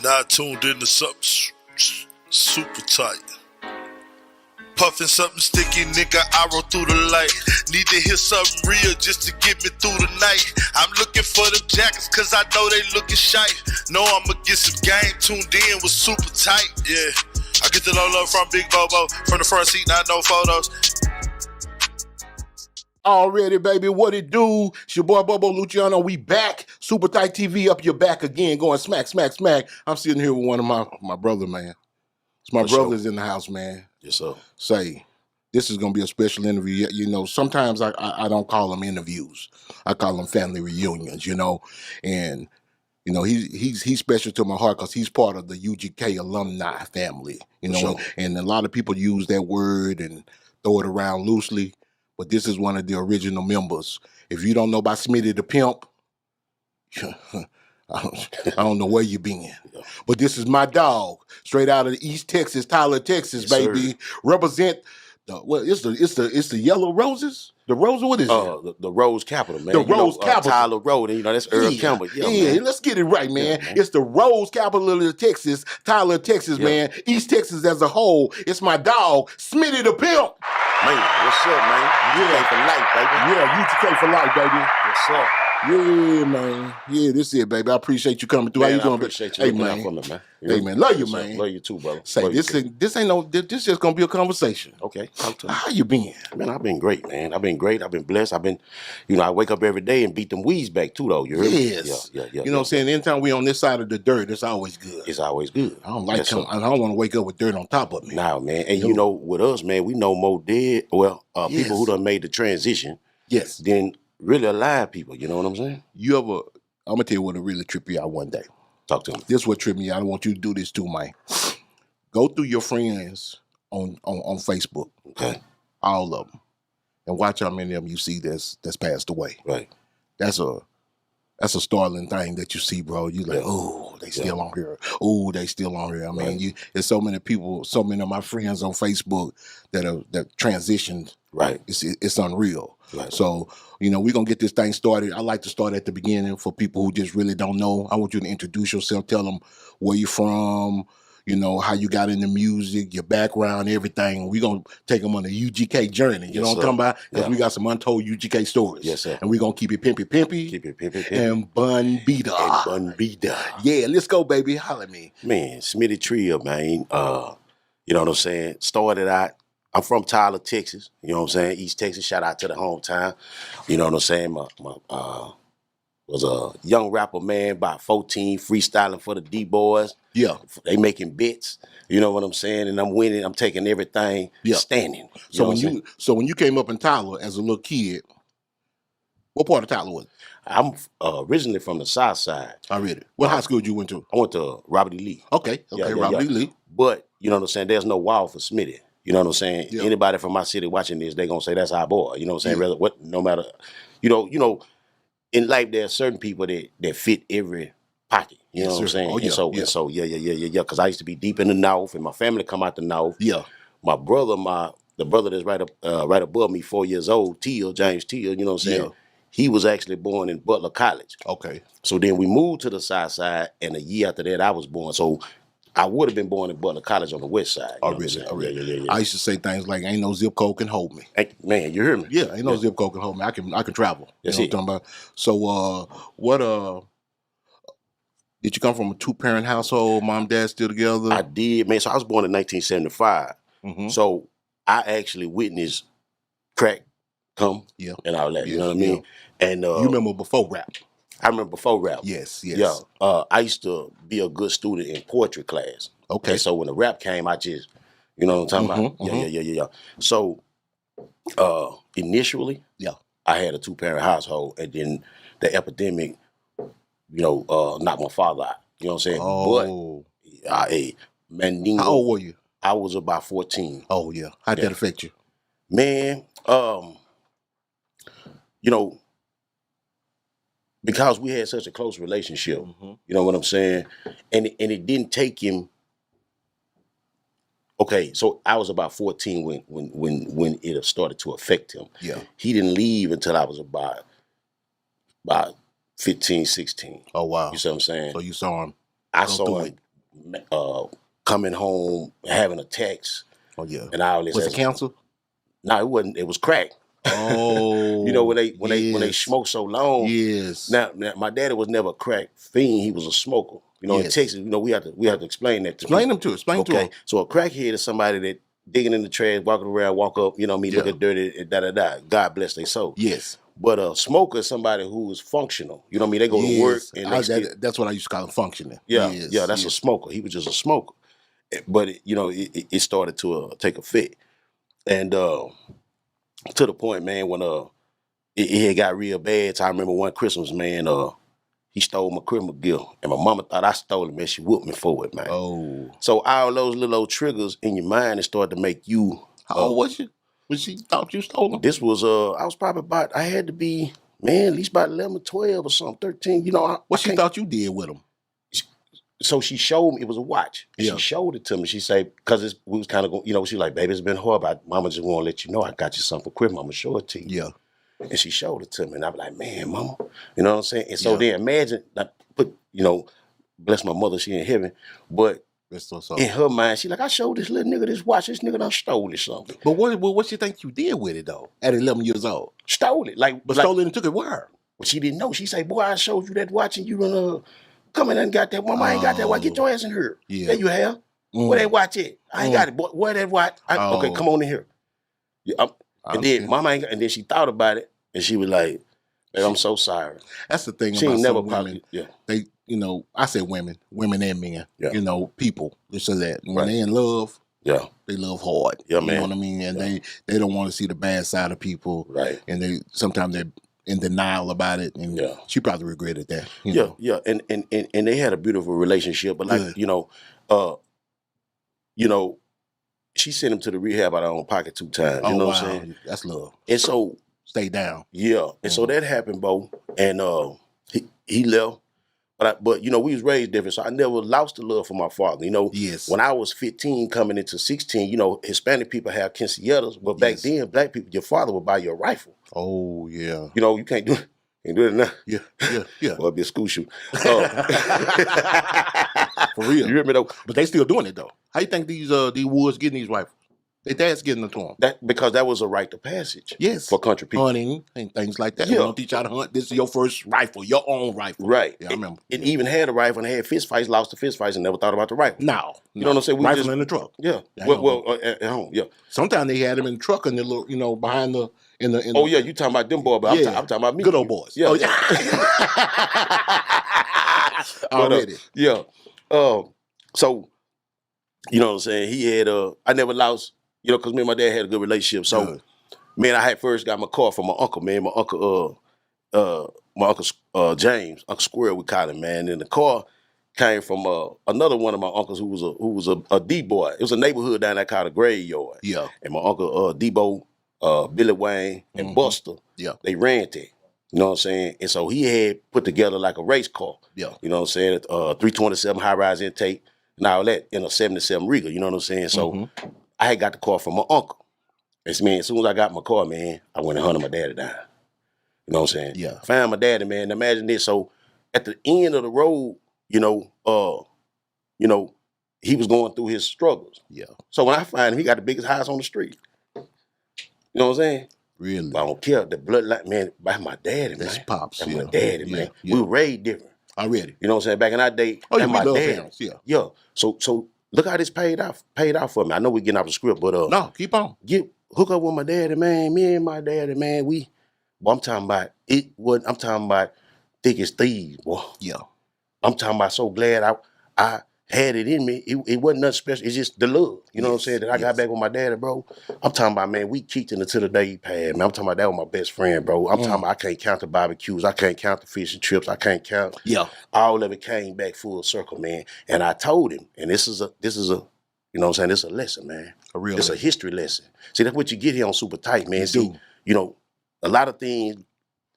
Now tuned into something super tight. Puffin' something sticky, nigga, I roll through the light. Need to hear something real just to get me through the night. I'm looking for them jackets cause I know they looking shy. Know I'ma get some game, tuned in with super tight, yeah. I get the low love from Big Bobo, from the front seat, not no photos. Already, baby, what it do? It's your boy Bobo Luciano. We back. Super Tight TV up your back again, going smack, smack, smack. I'm sitting here with one of my brother, man. It's my brothers in the house, man. Yes, sir. Say, this is gonna be a special interview. You know, sometimes I don't call them interviews. I call them family reunions. You know, and you know he's special to my heart because he's part of the Ugk alumni family. You know, Sure. and a lot of people use that word and throw it around loosely. But this is one of the original members. If you don't know about Smitty the Pimp, I don't know where you been. Yeah. But this is my dog, straight out of East Texas, Tyler, Texas, Yes, baby. sir. Represent the it's the Yellow Roses. The Rose, what is it? The Rose Capital, man. The Rose Capital. Tyler Road, and that's Earl Campbell. Yeah, Man. let's get it right, man. Yeah, man. It's the Rose Capital of Texas, Tyler, Texas, man. East Texas as a whole. It's my dog, Smitty the Pimp. Man, what's up, man? UGK for life, baby. Yeah, UGK for life, baby. Yes, sir. Yeah, man. Yeah, this is it, baby. I appreciate you coming through. Man, How you doing? I appreciate you Hey, looking out man. for me, man. Hey, man. Love you, Yes, sir. man. Love you too, brother. Say, Love this just gonna be a conversation. Okay, talk to me. How you been? Man, I've been great, man. I've been great. I've been blessed. I've been, I wake up every day and beat them weeds back too, though. You heard me? Yes. Yeah. You know what I'm saying? Anytime we on this side of the dirt, it's always good. It's always good. I don't like Yes, sir. I don't want to wake up with dirt on top of me. Nah, man. And No. with us, man, we know more dead, Yes. people who done made the transition Yes. than really alive people. You know what I'm saying? I'm gonna tell you what'll really trip you out one day. Talk to me. This what tripped me out. I want you to do this too, man. Go through your friends on Facebook, Okay. all of them, and watch how many of them you see that's passed away. Right. That's a startling thing that you see, bro. You like, Yeah. oh, they still on here. Oh, they still on here. I mean, Right. there's so many people, so many of my friends on Facebook that transitioned. Right. It's unreal. Right. So, we're gonna get this thing started. I like to start at the beginning for people who just really don't know. I want you to introduce yourself, tell them where you're from, how you got into music, your background, everything. We're gonna take them on a UGK journey. You know what I'm talking about? Because Yeah. we got some untold UGK stories. Yes, sir. And we're gonna keep it pimpy. Keep it pimping. And bun beater. And bun be done. Yeah, let's go, baby. Holla at me. Man, Smitty Trill, man. You know what I'm saying? Started out, I'm from Tyler, Texas. You know what I'm saying? East Texas. Shout out to the hometown. You know what I'm saying? Was a young rapper, man, about 14, freestyling for the D-Boys. Yeah. They making bits. You know what I'm saying? And I'm winning. I'm taking everything standing. You know what I'm saying? So when you came up in Tyler as a little kid, what part of Tyler was it? I'm originally from the South Side. I read it. What high school did you went to? I went to Robert E. Lee. Okay, Robert E. Lee. But, you know what I'm saying, there's no wall for Smitty. You know what I'm saying? Yeah. Anybody from my city watching this, they're going to say, that's our boy. You know what I'm saying? Yeah. No matter, in life, there are certain people that fit every pocket. You know what I'm saying? Oh, yeah. And so, because I used to be deep in the North, and my family come out the North. Yeah. My brother, the brother that's right above me, 4 years old, James Teal, you know what I'm saying? Yeah. He was actually born in Butler College. Okay. So then we moved to the South Side, and a year after that, I was born. So I would have been born in Butler College on the West Side. I read it. Yeah. I used to say things like, "Ain't no zip code can hold me." Hey, man, you hear me? Yeah, ain't no zip code can hold me. I can travel. That's you know what I'm talking about? So, what did you come from a 2-parent household? Mom, dad still together? I did, man. So I was born in 1975. Mm-hmm. So I actually witnessed crack come and all that. You know what I mean? Yeah. And You remember before rap? I remember before rap. Yes. Yeah. I used to be a good student in poetry class. Okay. And so when the rap came, I just, you know what I'm talking about? Yeah. So initially, I had a 2-parent household, and then the epidemic, knocked my father out. You know what I'm saying? Oh. But Mandingo. How old were you? I was about 14. Oh, yeah. How'd that affect you? Man, because we had such a close relationship, you know what I'm saying? And it didn't take him. Okay, so I was about 14 when it started to affect him. Yeah. He didn't leave until I was about 15, 16. Oh, wow. You see what I'm saying? So you saw him. I go saw through him it. coming home, having attacks, Oh yeah. and all this. Was it cancer? No, it wasn't. It was crack. Oh, You know when they smoke so long. Yes. Now my daddy was never a crack fiend. He was a smoker. You know, in Texas, you know, we have to explain that to Explain them to explain to him. So a crackhead is somebody that digging in the trash, walking around, walk up, you know, me looking dirty, da. God bless their soul. Yes. But a smoker is somebody who is functional. You know what I mean? They go to work and that's what I used to call him, functioning. Yeah, that's a smoker. He was just a smoker. But it started to take a fit, and to the point, man, when it had got real bad. So I remember one Christmas, man, he stole my Christmas gift, and my mama thought I stole it, man. She whooped me for it, man. Oh. So all those little old triggers in your mind, it started to make you. How old was you? When she thought you stole them? This was, I was probably I had to be, man, at least about 11 or 12 or something, 13. You know. What she thought you did with them? So she showed me, it was a watch. And she showed it to me. She said, because we was kind of going, you know, she like, baby, it's been horrible. Mama just want to let you know I got you something for Christmas. I'm going to show it to you. Yeah. And she showed it to me. And I was like, man, mama. You know what I'm saying? And so then imagine, bless my mother, she in heaven. But in her mind, she like, I showed this little nigga this watch. This nigga done stole it something. But what you think you did with it, though, at 11 years old? Stole it. Stole it and took it where? Well, she didn't know. She said, boy, I showed you that watch and you done come in and got that. Mama, I ain't got that watch. Get your ass in here. Yeah. There you have. Where that watch at? I ain't got it. Boy, where that watch? Okay, come on in here. Yeah, and then mama ain't got, and then she thought about it and she was like, I'm so sorry. That's the thing she about ain't never some women. Yeah. They, I say women and men, people, this or that. When they in love, they love hard. Yeah, man. You know what I mean? And they don't want to see the bad side of people. Right. And sometimes they're in denial about it. And she probably regretted that. Yeah. And they had a beautiful relationship. But like, she sent him to the rehab out of her own pocket 2 times. You know what I'm saying? That's love. And so stay down. Yeah. And so that happened, Bo. And he left. But we was raised different, so I never lost the love for my father. When I was 15, coming into 16, Hispanic people have quinceañeras, but back then, black people, your father would buy you a rifle. Oh yeah. You can't do it now. Yeah. Well, it'd be a school shoot. For real. You hear me though? But they still doing it though. How you think these woods getting these rifles? Their dad's getting them to them. Because that was a rite of passage. Yes. For country people. Hunting and things like that. Yeah. They don't teach you how to hunt. This is your first rifle, your own rifle. Right. Yeah, I remember. It even had a rifle and had fist fights, lost the fist fights, and never thought about the rifle. No. You know what I'm saying? Rifle in the truck. Yeah. Well, at home, yeah. Sometimes they had them in the truck and the little, behind the, in the. Oh, yeah, you talking about them boys, but I'm talking about me. Good old boys. Yeah. Already. Yeah. So, you know what I'm saying? He had, I never lost, because me and my dad had a good relationship. So, man, I had first got my car from my uncle, man. My uncle James, Uncle Square, we call him, man. And the car came from another one of my uncles who was a D-boy. It was a neighborhood down there called a graveyard. Yeah. And my uncle Debo, Billy Wayne, and Buster, they ran that. You know what I'm saying? And so he had put together like a race car. Yeah. You know what I'm saying? 327 high-rise intake and all that in a 77 Regal. You know what I'm saying? So I had got the car from my uncle. As soon as I got my car, man, I went and hunted my daddy down. You know what I'm saying? Yeah. Found my daddy, man. Imagine this. So at the end of the road, he was going through his struggles. Yeah. So when I find him, he got the biggest house on the street. You know what I'm saying? Really? But I don't care. The bloodline, man, by my daddy, man. That's pops. That's my daddy, man. Yeah. We were raised different. Already. You know what I'm saying? Back in our day, we my love dad. parents. Yeah. Yeah. So look how this paid off for me. I know we're getting off the script, but no, keep on. Hook up with my daddy, man. Me and my daddy, man. I'm talking about it. I'm talking about thick as thieves, boy. Yeah. I'm talking about so glad I had it in me. It wasn't nothing special. It's just the love. You know what I'm saying? That I got back with my daddy, bro. I'm talking about, man, we kicked it until the day he passed, man. I'm talking about that was my best friend, bro. I'm talking about I can't count the barbecues. I can't count the fishing trips. I can't count. Yeah. All of it came back full circle, man. And I told him, and this is a, you know what I'm saying? This is a lesson, man. It's a history lesson. See, that's what you get here on Super Tight, man. See, a lot of things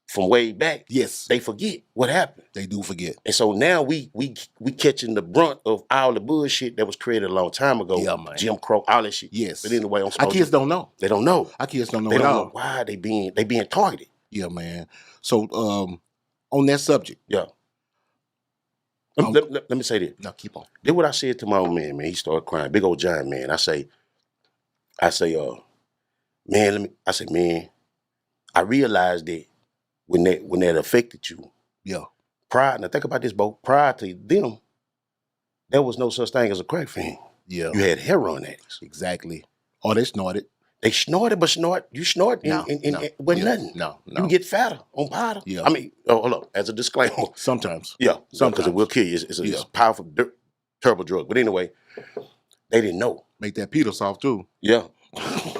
from way back, they forget what happened. They do forget. And so now we catching the brunt of all the bullshit that was created a long time ago. Yeah, man. Jim Crow, all that shit. Yes. But anyway, our kids don't know. They don't know. Our kids don't know They at don't all. know why they being targeted. Yeah, man. So on that subject, Let me say this. No, keep on. Then what I said to my old man, he started crying. Big old giant man. I say, man, I realized that when that affected you, Yeah. now think about this, Bo. Prior to them, there was no such thing as a crack fiend. Yeah. You had heroin addicts. Exactly. Or they snorted. They snorted, but you snort No, with nothing. No. You get fatter on powder. Yeah. I mean, hold up, as a disclaimer. Sometimes. Yeah, Sometimes. because it will kill you. It's a powerful, terrible drug. But anyway, they didn't know. Make that Peter soft too. Yeah.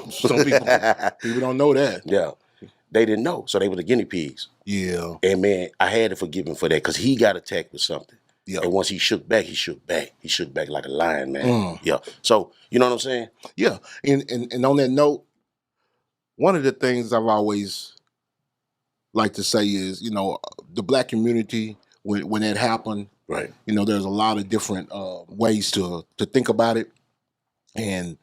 Some people don't know that. Yeah. They didn't know. So they were the guinea pigs. Yeah. And man, I had to forgive him for that because he got attacked with something. Yeah. And once he shook back, he shook back. He shook back like a lion, man. Yeah. So, you know what I'm saying? Yeah. And on that note, one of the things I've always liked to say is, the black community, when that happened, right? There's a lot of different ways to think about it, and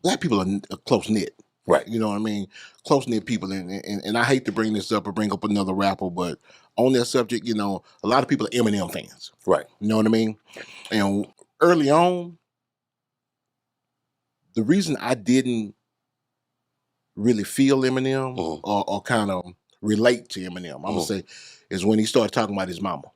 black people are close knit, right? You know what I mean? Close knit people, and I hate to bring this up or bring up another rapper, but on that subject, a lot of people are Eminem fans, right? You know what I mean? And early on, the reason I didn't really feel Eminem or kind of relate to Eminem, I'm gonna say, is when he started talking about his mama.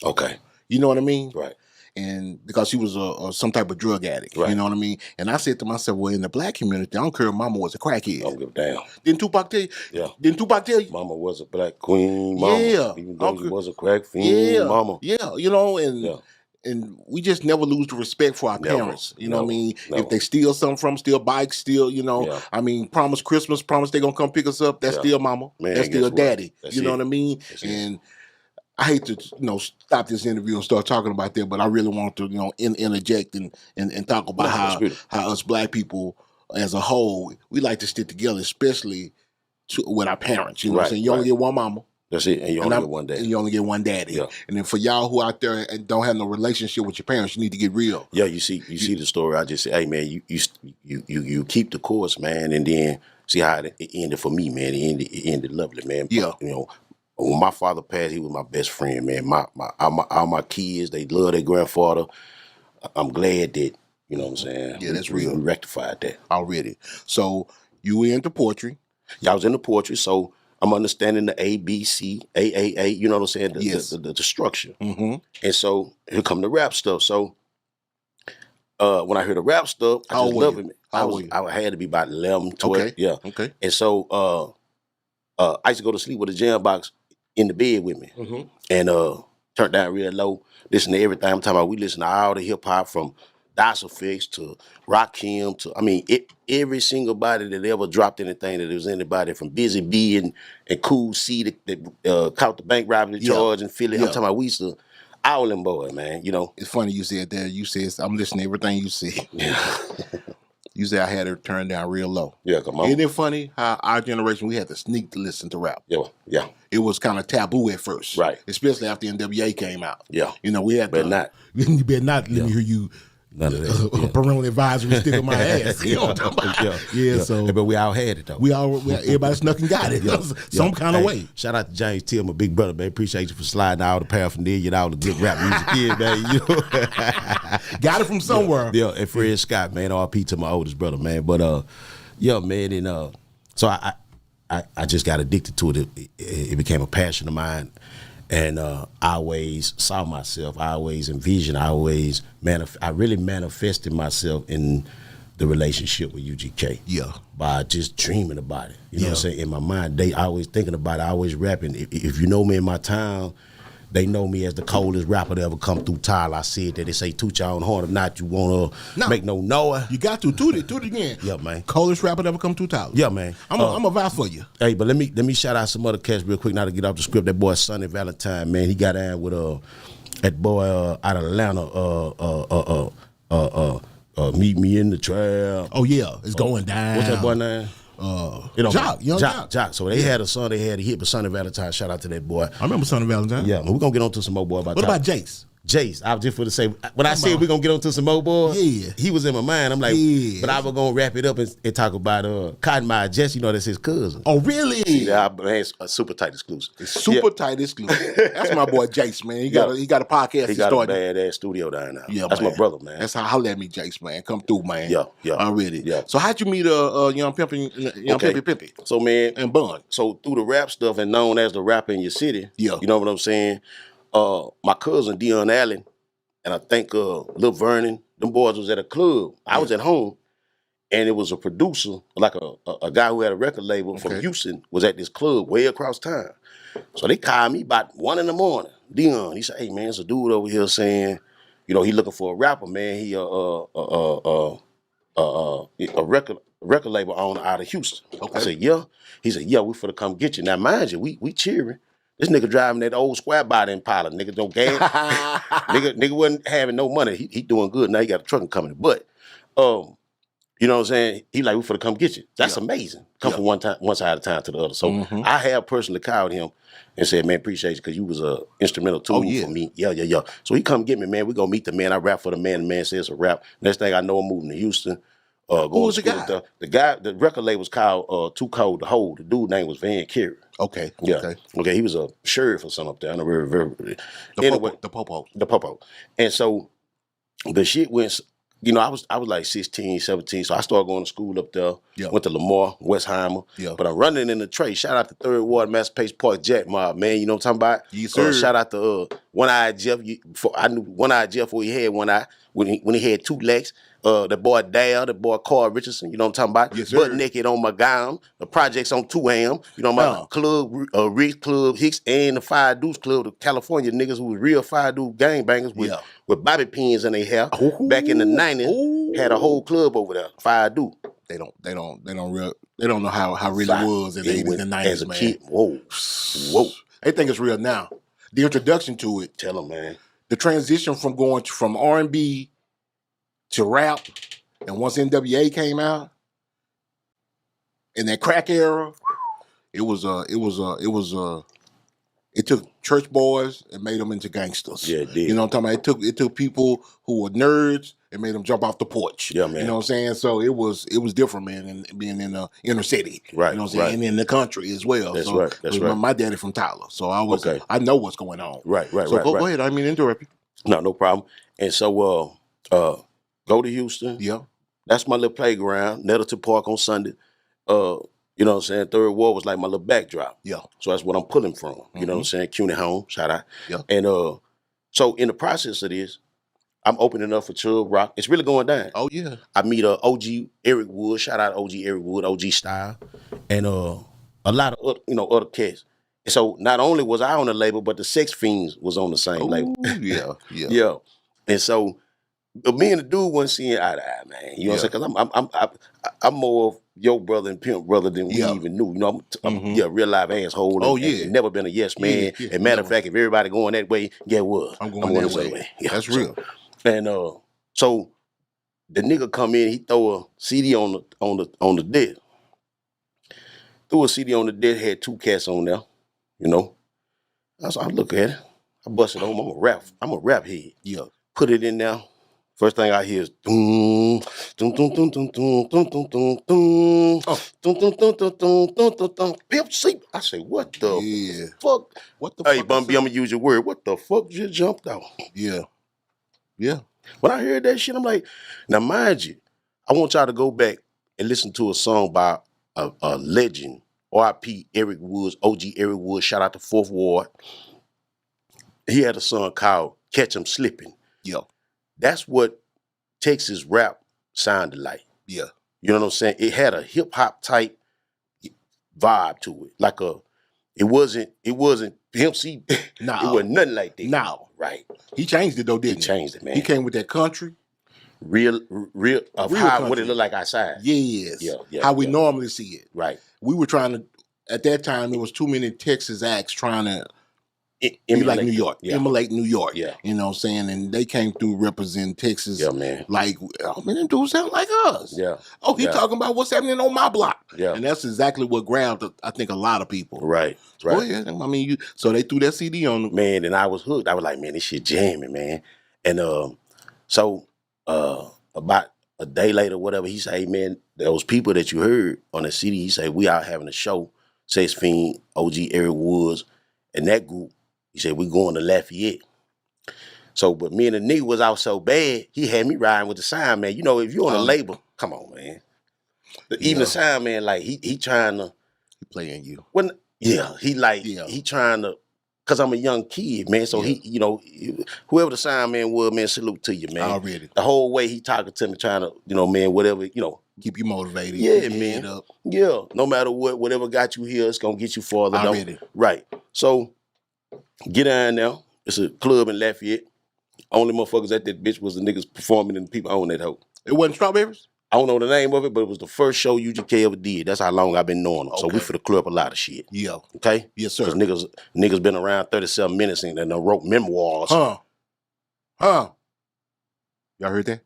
Okay. You know what I mean? Right. And because he was some type of drug addict, right. You know what I mean? And I said to myself, well, in the black community, I don't care if mama was a crackhead. Don't give a damn. Didn't Tupac tell you? Yeah. Didn't Tupac tell you? Mama was a black queen, mama. Yeah. Even though he was a crack fiend, mama. Yeah, and we just never lose the respect for our parents. You know what I mean? If they steal something from, steal bikes, I mean, promise Christmas, promise they gonna come pick us up, that's still mama. Man, that's still daddy. That's know what I mean? And I hate to stop this interview and start talking about that, but I really want to interject and talk about how us black people as a whole, we like to stick together, especially with our parents. You know what I'm saying? You only get one mama. That's it, and you only get one daddy. And you only get one daddy. Yeah. And then for y'all who out there and don't have no relationship with your parents, you need to get real. Yeah, you see the story. I just say, hey man, you keep the course, man, and then see how it ended for me, man. It ended lovely, man. Yeah. When my father passed, he was my best friend, man. All my kids, they love their grandfather. I'm glad that, you know what I'm saying? Yeah, that's real. We rectified that. Already. So you were into poetry. Yeah, I was into poetry, so I'm understanding the A, B, C, A, you know what I'm saying? The structure. Mm-hmm. And so here come the rap stuff. So when I heard the rap stuff, I just loved it. I had to be about 11, 12. Okay. Yeah. Okay. And so I used to go to sleep with a jam box in the bed with me. Mm-hmm. And turned down real low, listen to everything. I'm talking about we listen to all the hip hop from Das Effects to Rakim to, I mean, every single body that ever dropped anything, that there was anybody from Busy B and Cool C that caught the bank robbery charge in Philly. I'm talking about we used to, all them boys, man, It's funny you said that. You said, I'm listening to everything you say. Yeah. You said I had her turned down real low. Yeah, come on. Isn't it funny how our generation, we had to sneak to listen to rap? Yeah. It was kind of taboo at first. Right. Especially after NWA came out. Yeah. We had Better not. You better not let me hear you. None of that. Parental advisory stick on my ass. You know what I'm talking about? Yeah, so. But we all had it, though. Everybody snuck and got it. Some kind of way. Shout out to James Till, my big brother, man. Appreciate you for sliding all the paraphernalia, all the good rap music in, man. Got it from somewhere. Yeah, and Fred Scott, man. RP to my oldest brother, man. But, yeah, man, and so I just got addicted to it. It became a passion of mine. And I always saw myself, I always envisioned, I really manifested myself in the relationship with UGK. Yeah. By just dreaming about it. You know what I'm saying? In my mind, I always thinking about it, I always rapping. If you know me in my town, they know me as the coldest rapper to ever come through Tyler. I said that. They say toot your own horn. If not, you want to make no noise. You got to toot it again. Yeah, man. Coldest rapper to ever come through Tyler. Yeah, man. I'm a vouch for you. Hey, but let me shout out some other cats real quick now to get off the script. That boy Sonny Valentine, man, he got down with that boy out of Atlanta. Meet me in the trap. Oh yeah, it's going down. What's that boy name? Jock. So they had a hit with Sonny Valentine. Shout out to that boy. I remember Sonny Valentine. Yeah, we're gonna get on to some more boy about What about Jace? Jace, I was just for to say, when I said we're gonna get onto some more boys, he was in my mind. I'm like, but I was gonna wrap it up and talk about Cotton Mouth Jesse, you know, that's his cousin. Oh, really? Yeah, it's a super tight exclusive. It's super tight exclusive. That's my boy Jace, man. He got a podcast. He got a badass studio down now. Yeah, that's my brother, man. That's how let me Jace, man. Come through, man. Yeah. Already. Yeah. So how'd you meet Young Pimpy? So man, and Bun. So through the rap stuff and known as the rapper in your city, you know what I'm saying? My cousin Dion Allen and I think Lil Vernon, them boys was at a club. I was at home, and it was a producer, like a guy who had a record label from Houston, was at this club way across town. So they called me about 1 in the morning. Dion, he said, "Hey man, there's a dude over here saying, you know, he looking for a rapper, man. He a record label owner out of Houston." I said, "Yeah." He said, "Yeah, we finna come get you." Now mind you, we cheering. This nigga driving that old square body Impala. Nigga don't gas. nigga wasn't having no money. He doing good. Now he got a truck coming. But, you know what I'm saying? He like, we finna come get you. That's amazing. Come from one side of town to the other. So I have personally called him and said, "Man, appreciate you because you was a instrumental tool for me." Yeah. So he come get me, man. We gonna meet the man. I rap for the man. The man says a rap. Next thing I know, I'm moving to Houston. Who was the guy? The guy, the record label was called Too Cold to Hold. The dude name was Van Carey. Okay. He was a sheriff or something up there. The Popo. And so the shit went, you know, I was like 16, 17. So I started going to school up there. Went to Lamar, Westheimer. But I'm running in the tray. Shout out to 3rd Ward, Masterpiece Park Jack Mob, man. You know what I'm talking about? Yes, sir. Shout out to One Eye Jeff. I knew One Eye Jeff before he had one eye. When he had 2 legs. The boy Dale, the boy Carl Richardson, you know what I'm talking about? Yes, sir. Butt naked on my gown. The projects on 2AM. You know what I'm Club, Reese Club, Hicks, and the Fire Deuce Club, the California niggas who was real Fire Deuce gangbangers with bobby pins in their hair. Back in the 90s, had a whole club over there, Fire Deuce. They don't know how really it was in the 80s and 90s, as a kid. Whoa. They think it's real now. The introduction to it. Tell them, man. The transition from going from R&B to rap, and once NWA came out, in that crack era, it took church boys and made them into gangsters. Yeah, it did. You know what I'm talking about? It took people who were nerds and made them jump off the porch. Yeah, man. You know what I'm saying? So it was different, man, and being in the inner city. Right. You know what I'm saying? And in the country as well. That's so right. That's right. My daddy from Tyler, so I know what's going on. Right. So go ahead. I mean, interrupt you. No problem. And so go to Houston. Yeah. That's my little playground. Nettleton Park on Sunday. You know what I'm saying? 3rd Ward was like my little backdrop. Yeah. So that's what I'm pulling from. You know what I'm saying? CUNY home, shout out. Yeah. And so in the process of this, I'm opening up for Trill Rock. It's really going down. Oh yeah. I meet OG Eric Wood. Shout out OG Eric Wood, OG Style, and a lot of other cats. And so not only was I on the label, but the Sex Fiends was on the same label. Yeah. And so me and the dude wasn't seeing eye to eye, man. You know what I'm saying? Because I'm more of your brother and Pimp brother than we even knew. You know, I'm real live asshole. And never been a yes man. And matter of fact, if everybody going that way, get what? I'm going that way. Yeah, that's real. And so the nigga come in, he throw a CD on the desk. Threw a CD on the desk, had 2 cats on there. You know, I look at it. I bust it on. I'm a rap head. Yeah. Put it in there. First thing I hear is doom, doom, doom, doom, doom, doom, doom, doom, doom, doom, doom, doom, doom, doom, doom, doom, doom. Pimp C. I say, what the fuck? What the fuck? Hey, Bumby, I'm gonna use your word. What the fuck just jumped out? Yeah. When I heard that shit, I'm like, now mind you, I want y'all to go back and listen to a song by a legend, R.I.P. Eric Woods, OG Eric Woods. Shout out to 4th Ward. He had a song called Catch 'Em Slipping. Yeah. That's what Texas rap sounded like. Yeah. You know what I'm saying? It had a hip hop type vibe to it. Like it wasn't Pimp C. No. It wasn't nothing like that. No. Right. He changed it though, didn't he? He changed it, man. He came with that country. Real how what it look like outside. Yes. Yeah. How we normally see it. Right. We were trying to, at that time, there was too many Texas acts trying to You like New York, Yeah. emulate New York. Yeah. You know what I'm saying? And they came through representing Texas. Yeah, man. Like, oh man, them dudes sound like us. Yeah. Oh, he Yeah. talking about what's happening on my block. Yeah. And that's exactly what grabbed, I think, a lot of people. Right. Oh yeah. I mean, so they threw that CD on them. Man, and I was hooked. I was like, man, this shit jamming, man. And so about a day later, whatever, he said, hey, man, those people that you heard on the CD, he said, we out having a show, Sex Fiend, OG Eric Woods, and that group. He said, we going to Lafayette. So, but me and the nigga was out so bad, he had me riding with the sound man. You know, if you're on a label, come on, man. Even the sound man, like, he trying to. He playing you. He trying to, because I'm a young kid, man. So he, you know, whoever the sound man was, man, salute to you, man. Already. The whole way he talking to me, trying to, you know, man, whatever, you know. Keep you motivated. Yeah, man. Up. Yeah. No matter what, whatever got you here, it's going to get you farther. Already. Right. So, get down now. It's a club in Lafayette. Only motherfuckers at that bitch was the niggas performing and the people on that hoe. It wasn't Strawberries? I don't know the name of it, but it was the first show Ugk ever did. That's how long I've been knowing them. Okay. So we finna clear up a lot of shit. Yeah. Okay? Yes, sir. Because niggas been around 37 minutes and they wrote memoirs. Huh. Y'all heard that?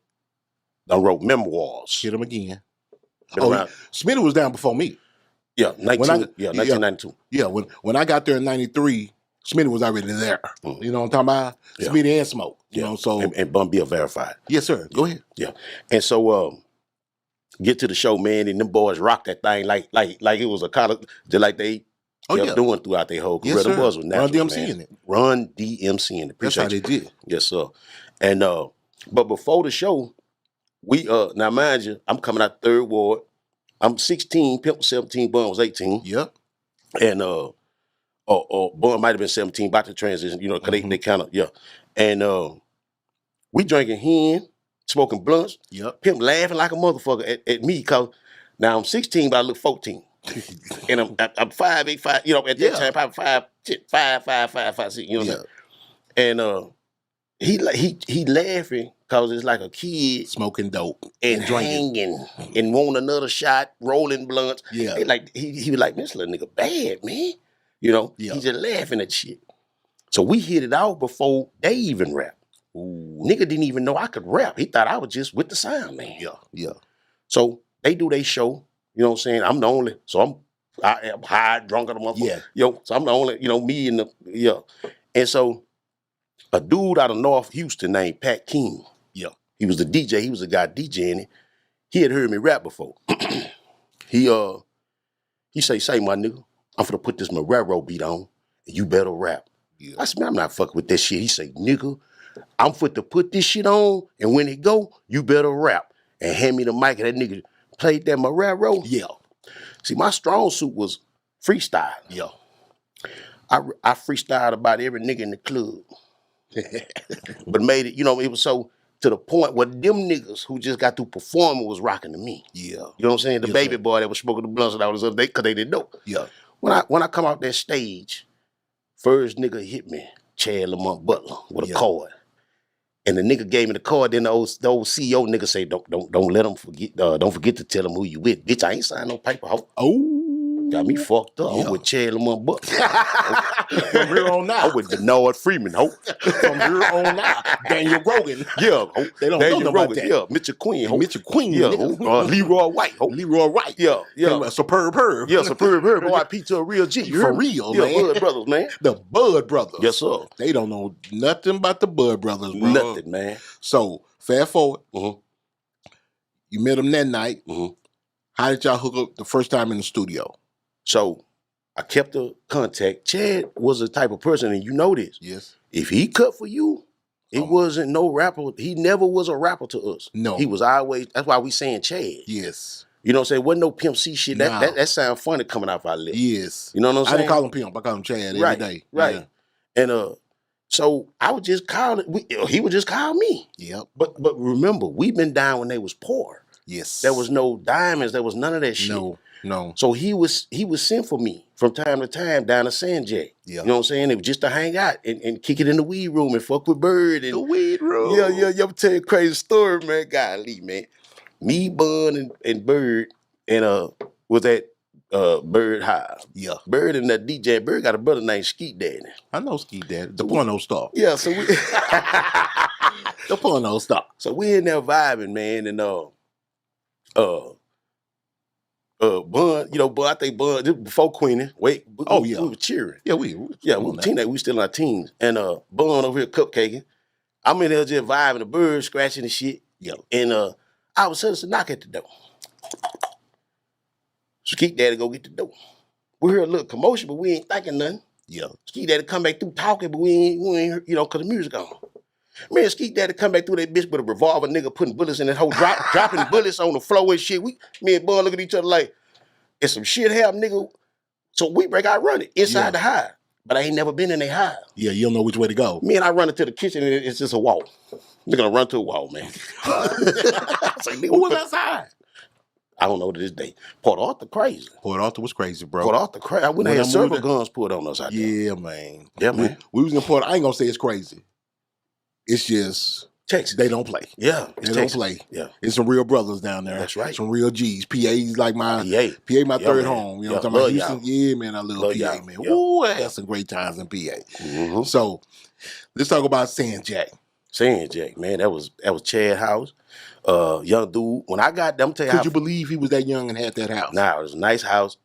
They wrote memoirs. Hit them again. Been Smitty was down before me. Yeah, 1992. Yeah, when I got there in 93, Smitty was already there. Mm. You know what I'm talking about? Yeah. Smitty and Smoke. You know, so and Bun B verified. Yes, sir. Go ahead. Yeah. And so get to the show, man, and them boys rocked that thing like it was a college, just like they kept doing throughout their whole career. Yes, sir. The boys was natural, Run DMC in it. Run DMC in it. That's how they did. Yes, sir. And but before the show, we now mind you, I'm coming out third ward. I'm 16, Pimp was 17, Bun was 18. Yep. And Bun might have been 17, about to transition, you know, because they kind of, And we drinking hen, smoking blunts. Yep. Pimp laughing like a motherfucker at me, because now I'm 16, but I look 14. And I'm 5'8", 5, you know, at that time, probably 5'6", you know what I'm saying? And he laughing because it's like a kid smoking dope and hanging and want another shot, rolling blunts. Yeah. He was like, this little nigga bad, man. You know, he just laughing at shit. So we hit it out before they even rap. Ooh. Nigga didn't even know I could rap. He thought I was just with the sound, man. Yeah. So they do their show. You know what I'm saying? I'm the only. So I am high, drunk on the motherfucker. Yeah. Yo, so I'm the only, you know, me and And so a dude out of North Houston named Pat King. Yeah. He was the DJ. He was the guy DJing it. He had heard me rap before. He say, my nigga, I'm finna put this Marrero beat on, and you better rap. Yeah. I said, man, I'm not fucking with that shit. He say, nigga, I'm finna put this shit on, and when it go, you better rap. And hand me the mic, and that nigga played that Marrero. Yeah. See, my strong suit was freestyle. Yeah. I freestyled about every nigga in the club. But made it, you know, it was so to the point where them niggas who just got through performing was rocking to me. Yeah. You know what I'm saying? The baby boy that was smoking the blunts and all this other day, because they didn't know. Yeah. When I come out that stage, first nigga hit me, Chad Lamont Butler, with a card. And the nigga gave me the card, then the old CEO nigga say, don't let him forget, don't forget to tell him who you with. Bitch, I ain't signed no paper. Oh. Got me fucked up. I'm with Chad Lamont Butler. From here on out. I'm with Denard Freeman, ho. From here on out. Daniel Rogan. Yeah, ho. They don't Daniel know Rogan. about that. Yeah, Mitchell Queen, ho. Mitchell Queen, yeah, Leroy White, ho. Leroy White. Yeah. Superb Herb. Yeah, Superb Herb. RIP to a real G. For real, man. Yeah, Bud Brothers, man. The Bud Brothers. Yes, sir. They don't know nothing about the Bud Brothers, bro. Nothing, man. So, fast forward. Mm-hmm. You met them that night. Mm-hmm. How did y'all hook up the first time in the studio? So, I kept the contact. Chad was the type of person, and you know this. Yes. If he cut for you, it wasn't no rapper. He never was a rapper to us. No. He was always, that's why we saying Chad. Yes. You know what I'm saying? Wasn't no Pimp C shit. That sound funny coming out of our lips. Yes. You know what I'm saying? I didn't call him Pimp. I call him Chad every day. Right. Yeah. And so I would just call it, he would just call me. Yep. But remember, we've been down when they was poor. Yes. There was no diamonds. There was none of that shit. No. So he was sent for me from time to time down to Sanjay. Yeah. You know what I'm saying? It was just to hang out and kick it in the weed room and fuck with Bird. And, the weed room. Yeah. You ever tell you a crazy story, man? Golly, man. Me, Bun, and Bird, and was at Bird Hive. Yeah. Bird and that DJ. Bird got a brother named Skeet Daddy. I know Ski Daddy, the porno star. Yeah, so we The porno star. so we in there vibing, man, and Bun, you know, Bun, I think Bun, this before Queenie. Wait, Oh, yeah. we were cheering. Yeah, we We on were that. teenage, we still in our teens. And Bun over here cupcaking. I'm in there just vibing, the bird scratching and shit. Yeah. And all of a sudden it's a knock at the door. Skeet Daddy go get the door. We heard a little commotion, but we ain't thinking nothing. Yeah. Skeet Daddy come back through talking, but we ain't heard, you know, cause the music on. Man, Skeet Daddy come back through that bitch with a revolver, nigga putting bullets in that whole dropping bullets on the floor and shit. Me and Bun look at each other like, it's some shit happened, nigga. So we break out running inside the hive. But I ain't never been in a hive. Yeah, you don't know which way to go. Me and I run into the kitchen and it's just a wall. We're gonna run to a wall, man. Like, Who was outside? I don't know to this day. Port Arthur crazy. Port Arthur was crazy, bro. Port Arthur crazy. I went When and I had several moved there- guns pulled on us out there. Yeah, man. Yeah, man. We was in Port. I ain't gonna say it's crazy. It's just Texas. they don't play. Yeah. They It's don't Texas. play. Yeah. It's some real brothers down there. That's right. Some real G's. PA's like my PA. my Yeah, third man. home. You know Yeah, what I'm talking about? love Houston. y'all. Yeah, man. I love Love PA, y'all. man. Yeah. Ooh, I had some great times in PA. Mm-hmm. So let's talk about San Jack. Saying Jack, man, that was Chad House. Young dude. When I got them, I'm tell you Could how you believe he was that young and had that house? Nah, it was a nice house.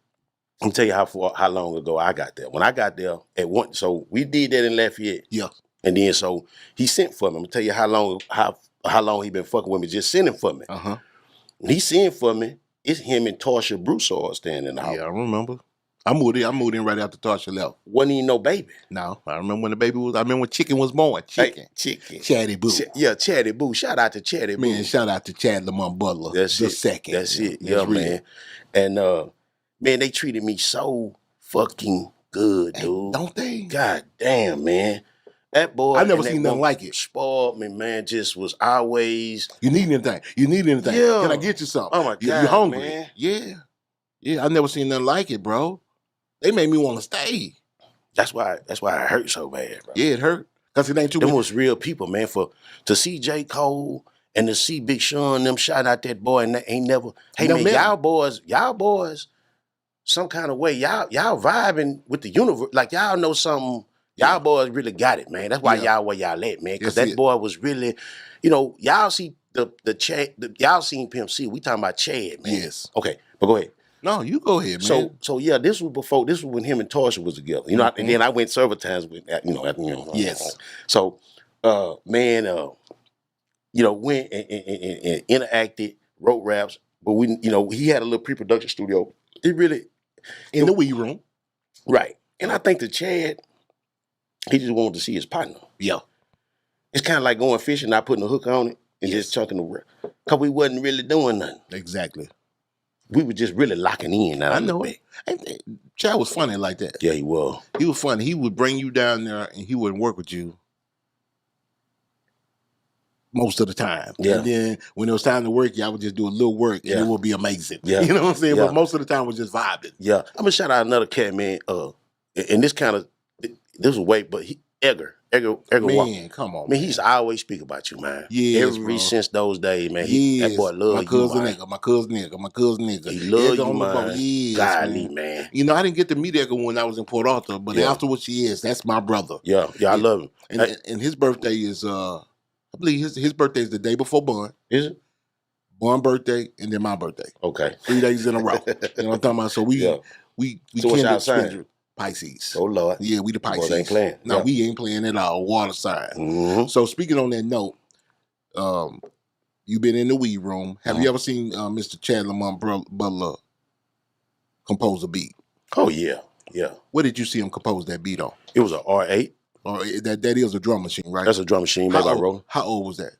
I'm tell you how long ago I got there. When I got there at one, so we did that in Lafayette. Yeah. And then so he sent for me. I'm gonna tell you how long he been fucking with me, just sending for me. Uh-huh. When he sent for me, it's him and Tarsha Broussard standing in the house. Yeah, I remember. I moved in right after Tasha left. Wasn't even no baby. No, I remember when the baby was. I remember when Chicken was born. Chicken, Hey, chicken. Chatty Boo. Chatty Boo. Shout out to Chatty Boo. Man, shout out to Chad Lamont Butler. That's the it. second. That's it. That's Yeah, real. man. And man, they treated me so fucking good, Hey, dude. don't they? God damn, man. That boy. I never and that seen nothing woman like it. Spoiled me, man. Just was always. You need anything? Yeah. Can I get you something? Oh my You God, hungry? man. Yeah. I never seen nothing like it, bro. They made me want to stay. That's why it hurt so bad, bro. Yeah, it hurt because it ain't too Them much. was real people, man. To see J. Cole and to see Big Sean, them shout out that boy, and they ain't never. Hey Never man, met y'all boys, some kind of way, y'all vibing with the universe. Like y'all know something. Y'all boys really got it, man. That's why y'all where y'all at, man. Because That's that it. boy was really, you know, y'all see the Chad. Y'all seen Pimp C. We talking about Chad, man. Yes. Okay, but go ahead. No, you go ahead, man. So yeah, this was when him and Tarsha was together. You know, and then I went several times with Yes. So man, you know, went and interacted, wrote raps, but he had a little pre-production studio. It really in the Wii room. right. And I think the Chad, he just wanted to see his partner. Yeah. It's kind of like going fishing, not putting a hook on it, and just chunking the reel. Because we wasn't really doing nothing. Exactly. We were just really locking in. I know it. Chad was funny like that. Yeah, he was. He was funny. He would bring you down there and he wouldn't work with you most of the time. Yeah. And then when it was time to work, y'all would just do a little work and Yeah. it would be amazing. Yeah. You know what I'm saying? Yeah. But most of the time was just vibing. Yeah. I'm gonna shout out another cat, man. And this kind of this was way, but Edgar Walker. Man, come on. I mean, he's always speak about you, man. Yes, Ever bro. since those days, man. Yes. That boy love my you, cousin man. nigga, my cousin nigga. He love Edgar you, on the boat. man. Yes, Godly, man. You know, I didn't get to meet Edgar when I was in Port Arthur, but Yeah. afterwards he is. That's my brother. Yeah, I love him. And his birthday is I believe his birthday is the day before Bun. Is it? Bun birthday and then my birthday. Okay. 3 days in a row. You know what I'm talking about? So we Yeah. we So what's kindred y'all sign? schedule. Pisces. Oh Lord. Yeah, we the Pisces. Boys ain't playing. No, Yeah. we ain't playing at all. Water sign. Mm-hmm. So speaking on that note, you've been in the weed room. Have you ever seen Mr. Chad Lamont Butler compose a beat? Oh yeah. Yeah. What did you see him compose that beat on? It was an R8. Or that is a drum machine, right? That's a drum machine made by how, Roland. how old was that?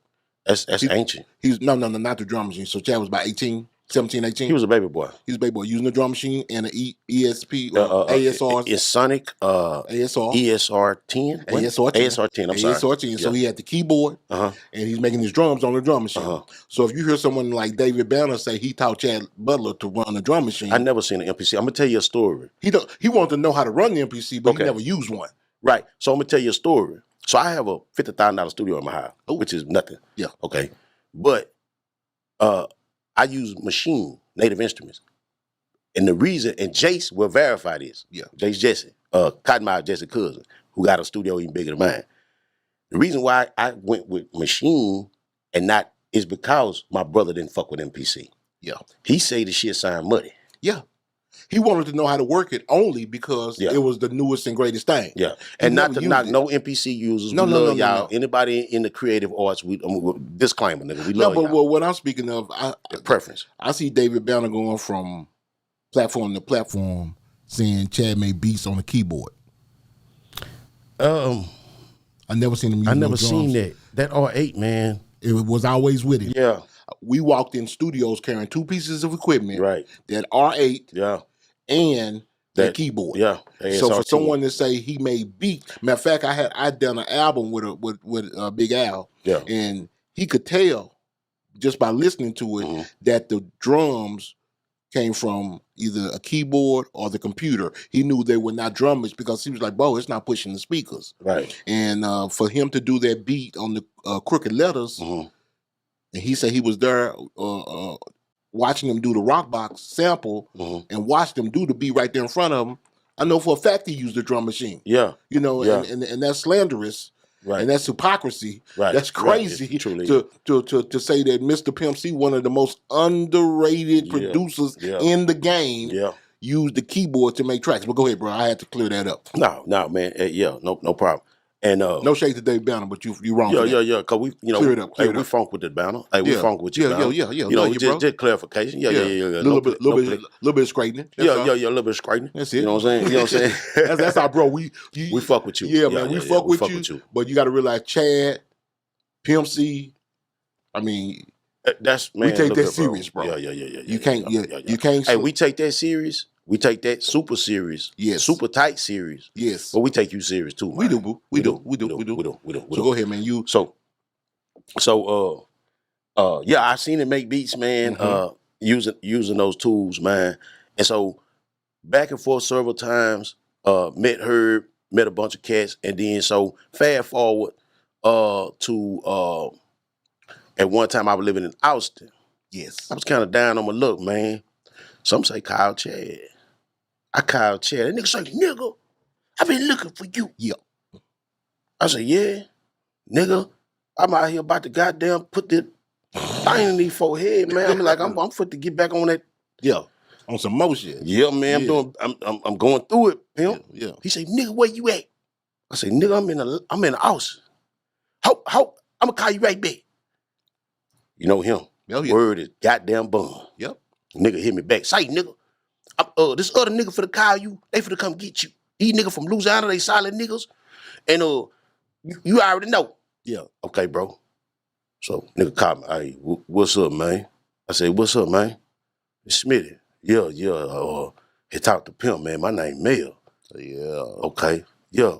That's ancient. He was no, not the drum machine. So Chad was about 18, 17, 18. He was a baby boy. He was a baby boy using the drum machine and an ESP or ASR. It's Sonic ASR. ESR 10. ASR 10. ASR 10. I'm sorry. ASR 10. So Yeah. he had the keyboard Uh-huh. and he's making his drums on the drum machine. Uh-huh. So if you hear someone like David Banner say he taught Chad Butler to run the drum machine, I never seen an MPC. I'm gonna tell you a story. he wanted to know how to run the MPC, but Okay. he never used one. Right. So I'm gonna tell you a story. So I have a $50,000 studio in my house, Ooh. which is nothing. Yeah. Okay. But I use Native Instruments. And the reason, and Jace will verify this. Yeah. Jace Jesse, Cottonmouth Jesse cousin, who got a studio even bigger than mine. The reason why I went with Machine and not is because my brother didn't fuck with MPC. Yeah. He say the shit sound muddy. Yeah. He wanted to know how to work it only because it was the newest and greatest thing. Yeah. And not to knock no MPC users. No, we no, love no, y'all. no. Anybody in the creative arts, disclaimer, nigga. We love y'all. But what I'm speaking of, preference. I see David Banner going from platform to platform saying Chad made beats on the keyboard. I never seen him use never drums. seen that. That R8, man. It was always with him. Yeah. We walked in studios carrying 2 pieces of equipment. Right. That R8 Yeah. and that keyboard. Yeah. So for someone to say he made beats, matter of fact, I'd done an album with Big Al. Yeah. And he could tell just by listening to it that the drums came from either a keyboard or the computer. He knew they were not drummers because he was like, bro, it's not pushing the speakers. Right. And for him to do that beat on the Crooked Letters, and he said he was there watching them do the rock box sample and watched them do the beat right there in front of him. I know for a fact he used the drum machine. Yeah. You know, Yeah. and that's slanderous. Right. And that's hypocrisy. Right. That's crazy to say that Mr. Pimp C, one of the most underrated producers in the game, used the keyboard to make tracks. But go ahead, bro. I had to clear that up. No, man. No problem. And no shade to Dave Banner, but you wrong. Yeah. Cause we, clear it up. We funk with the Banner. Hey, we funk with you. Yeah. You know, just clarification. Yeah. Little bit of straightening. Yeah, a little bit of straightening. That's it. You know what I'm saying? That's our bro. We fuck with you. Yeah, man. We fuck with you. But you got to realize, Chad, Pimp C. I mean, that's man. We take that serious, bro. Yeah. You can't. You can't. Hey, we take that serious. We take that super serious, super tight serious. Yes. But we take you serious too, man. We do, boo. We do. So go ahead, man. Yeah, I seen it make beats, man. Using those tools, man. And so back and forth several times. Met Herb, met a bunch of cats, and then so fast forward to at one time I was living in Austin. Yes. I was kind of down on my luck, man. Some say Kyle Chad. I called Chad. That nigga say, nigga, I been looking for you. Yeah. I said, yeah, nigga, I'm out here about to goddamn put the thing in these forehead, man. I'm like, I'm fit to get back on that. Yeah. On some more shit. Yeah, man. I'm going through it, pimp. Yeah. He said, nigga, where you at? I said, nigga, I'm in the house. How I'm gonna call you right back. You know him. Oh, yeah. Word is goddamn bum. Yep. Nigga hit me back. Say, nigga, this other nigga finna call you. They finna come get you. These niggas from Louisiana, they solid niggas. And you already know. Yeah. Okay, bro. So nigga called me. Hey, what's up, man? I said, what's up, man? It's Smitty. Yeah. He talked to Pimp, man. My name Mel. Yeah. Okay. Yeah.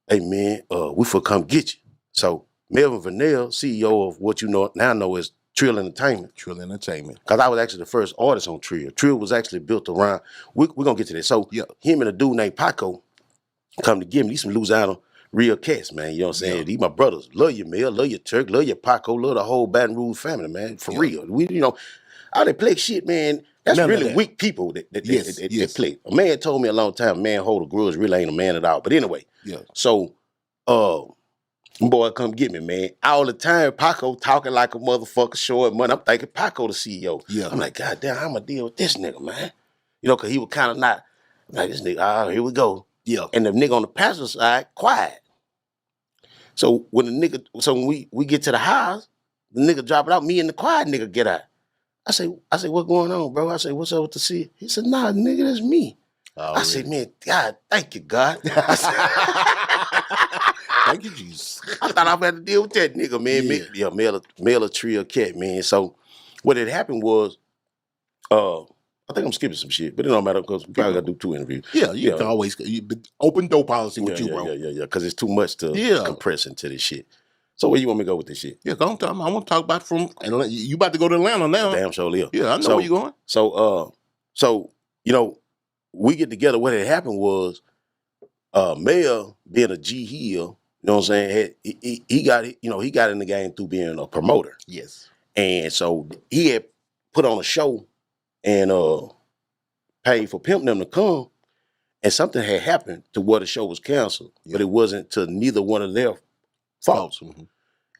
Hey, man, we finna come get you. So Melvin Vanell, CEO of what you now know as Trill Entertainment. Trill Entertainment. Because I was actually the first artist on Trill. Trill was actually built around, we're going to get to that. So him and a dude named Paco come to get me. These some Louisiana real cats, man. You know what I'm saying? Yeah. These my brothers. Love you, Mel. Love you, Turk. Love you, Paco. Love the whole Baton Rouge family, man. For real. We, all that play shit, man, that's None of really that. weak people that play. A man told me a long time, man, hold a grudge really ain't a man at all. But anyway, so, boy, come get me, man. All the time, Paco talking like a motherfucker short money. I'm thinking Paco the CEO. Yeah. I'm like, God damn, how I'm going to deal with this nigga, man? Because he was kind of not, like, this nigga, here we go. Yeah. And the nigga on the passenger side, quiet. So when we get to the house, the nigga drop it out, me and the quiet nigga get out. I say, what's going on, bro? I say, what's up with the C? He said, nah, nigga, that's me. Oh, I said, man, God, thank you, God. I said, thank you, Jesus. I thought I had to deal with that nigga, man. Yeah. Male a Trill cat, man. So what had happened was, I think I'm skipping some shit, but it don't matter because we probably got to do 2 interviews. Yeah, you can always open door policy with you, bro. Yeah, because it's too much to compress into this shit. So where you want me to go with this shit? Yeah, go on. I want to talk about you about to go to Atlanta now. Damn sure live. Yeah, I know where you going. So we get together. What had happened was, Mel being a G Hill, you know what I'm saying? He got in the game through being a promoter. Yes. And so he had put on a show and paid for Pimp them to come, and something had happened to where the show was canceled, but it wasn't to neither one of their faults. Mm-hmm.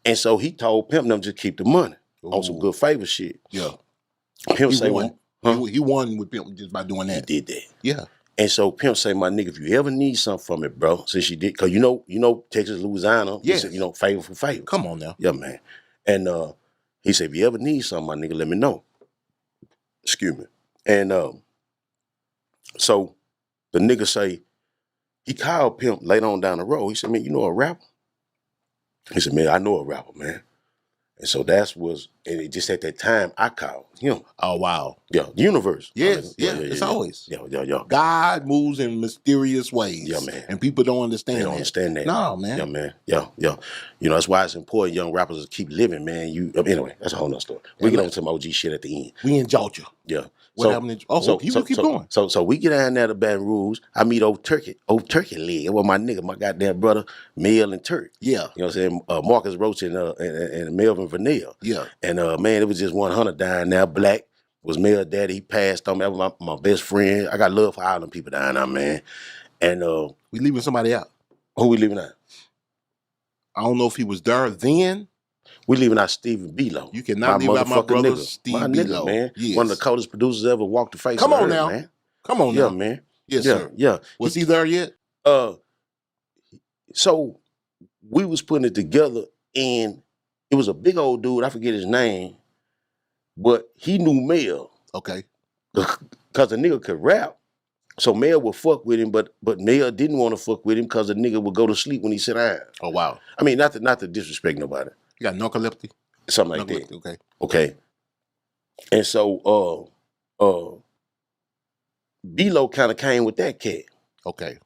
And so he told Pimp them to keep the money on some good favor shit. Yeah. Pimp He say, won. Huh? He won with Pimp just by doing that. He did that. Yeah. And so Pimp say, my nigga, if you ever need something from it, bro, since you did, cause you know, Texas, Louisiana, yes. You know, favor for favor. Come on now. Yeah, man. And he said, if you ever need something, my nigga, let me know. Excuse me. And so the nigga say, he called Pimp later on down the road. He said, man, you know a rapper? He said, man, I know a rapper, man. And so and it just at that time, I called him. Oh, wow. Yeah, the universe. Yes, it's always. Yeah. God moves in mysterious ways. Yeah, man. And people don't understand They don't understand that. No, man. Yeah, man. Yeah. You know, that's why it's important young rappers to keep living, man. Anyway, that's a whole nother story. We get on some OG shit at the end. We in Georgia. Yeah. What happened in keep going. So we get down there to Baton Rouge. I meet old Turkey leg. Well, my nigga, my goddamn brother, Mel and Turk. Yeah. You know what I'm saying? Marcus Roach and Melvin Vanille. Yeah. And man, it was just 100 down there. Black was Mel daddy. He passed on me. That was my best friend. I got love for all them people down there, man. And we leaving somebody out. Who we leaving out? I don't know if he was there then. We leaving out Stephen B-Lo. You cannot leave out my brother, Steve B-Lo. Man. Yes. One of the coldest producers ever walked the face Come of the on earth, now. man. Come on now. Yeah, man. Yes, sir. Yeah. Was he there yet? So we was putting it together, and it was a big old dude, I forget his name, but he knew Mel. Okay. Because the nigga could rap. So Mel would fuck with him, but Mel didn't want to fuck with him because the nigga would go to sleep when he sit down. Oh, wow. I mean, not to disrespect nobody. You got narcolepsy? Something like that. Okay. And so B-Lo kind of came with that cat. Okay.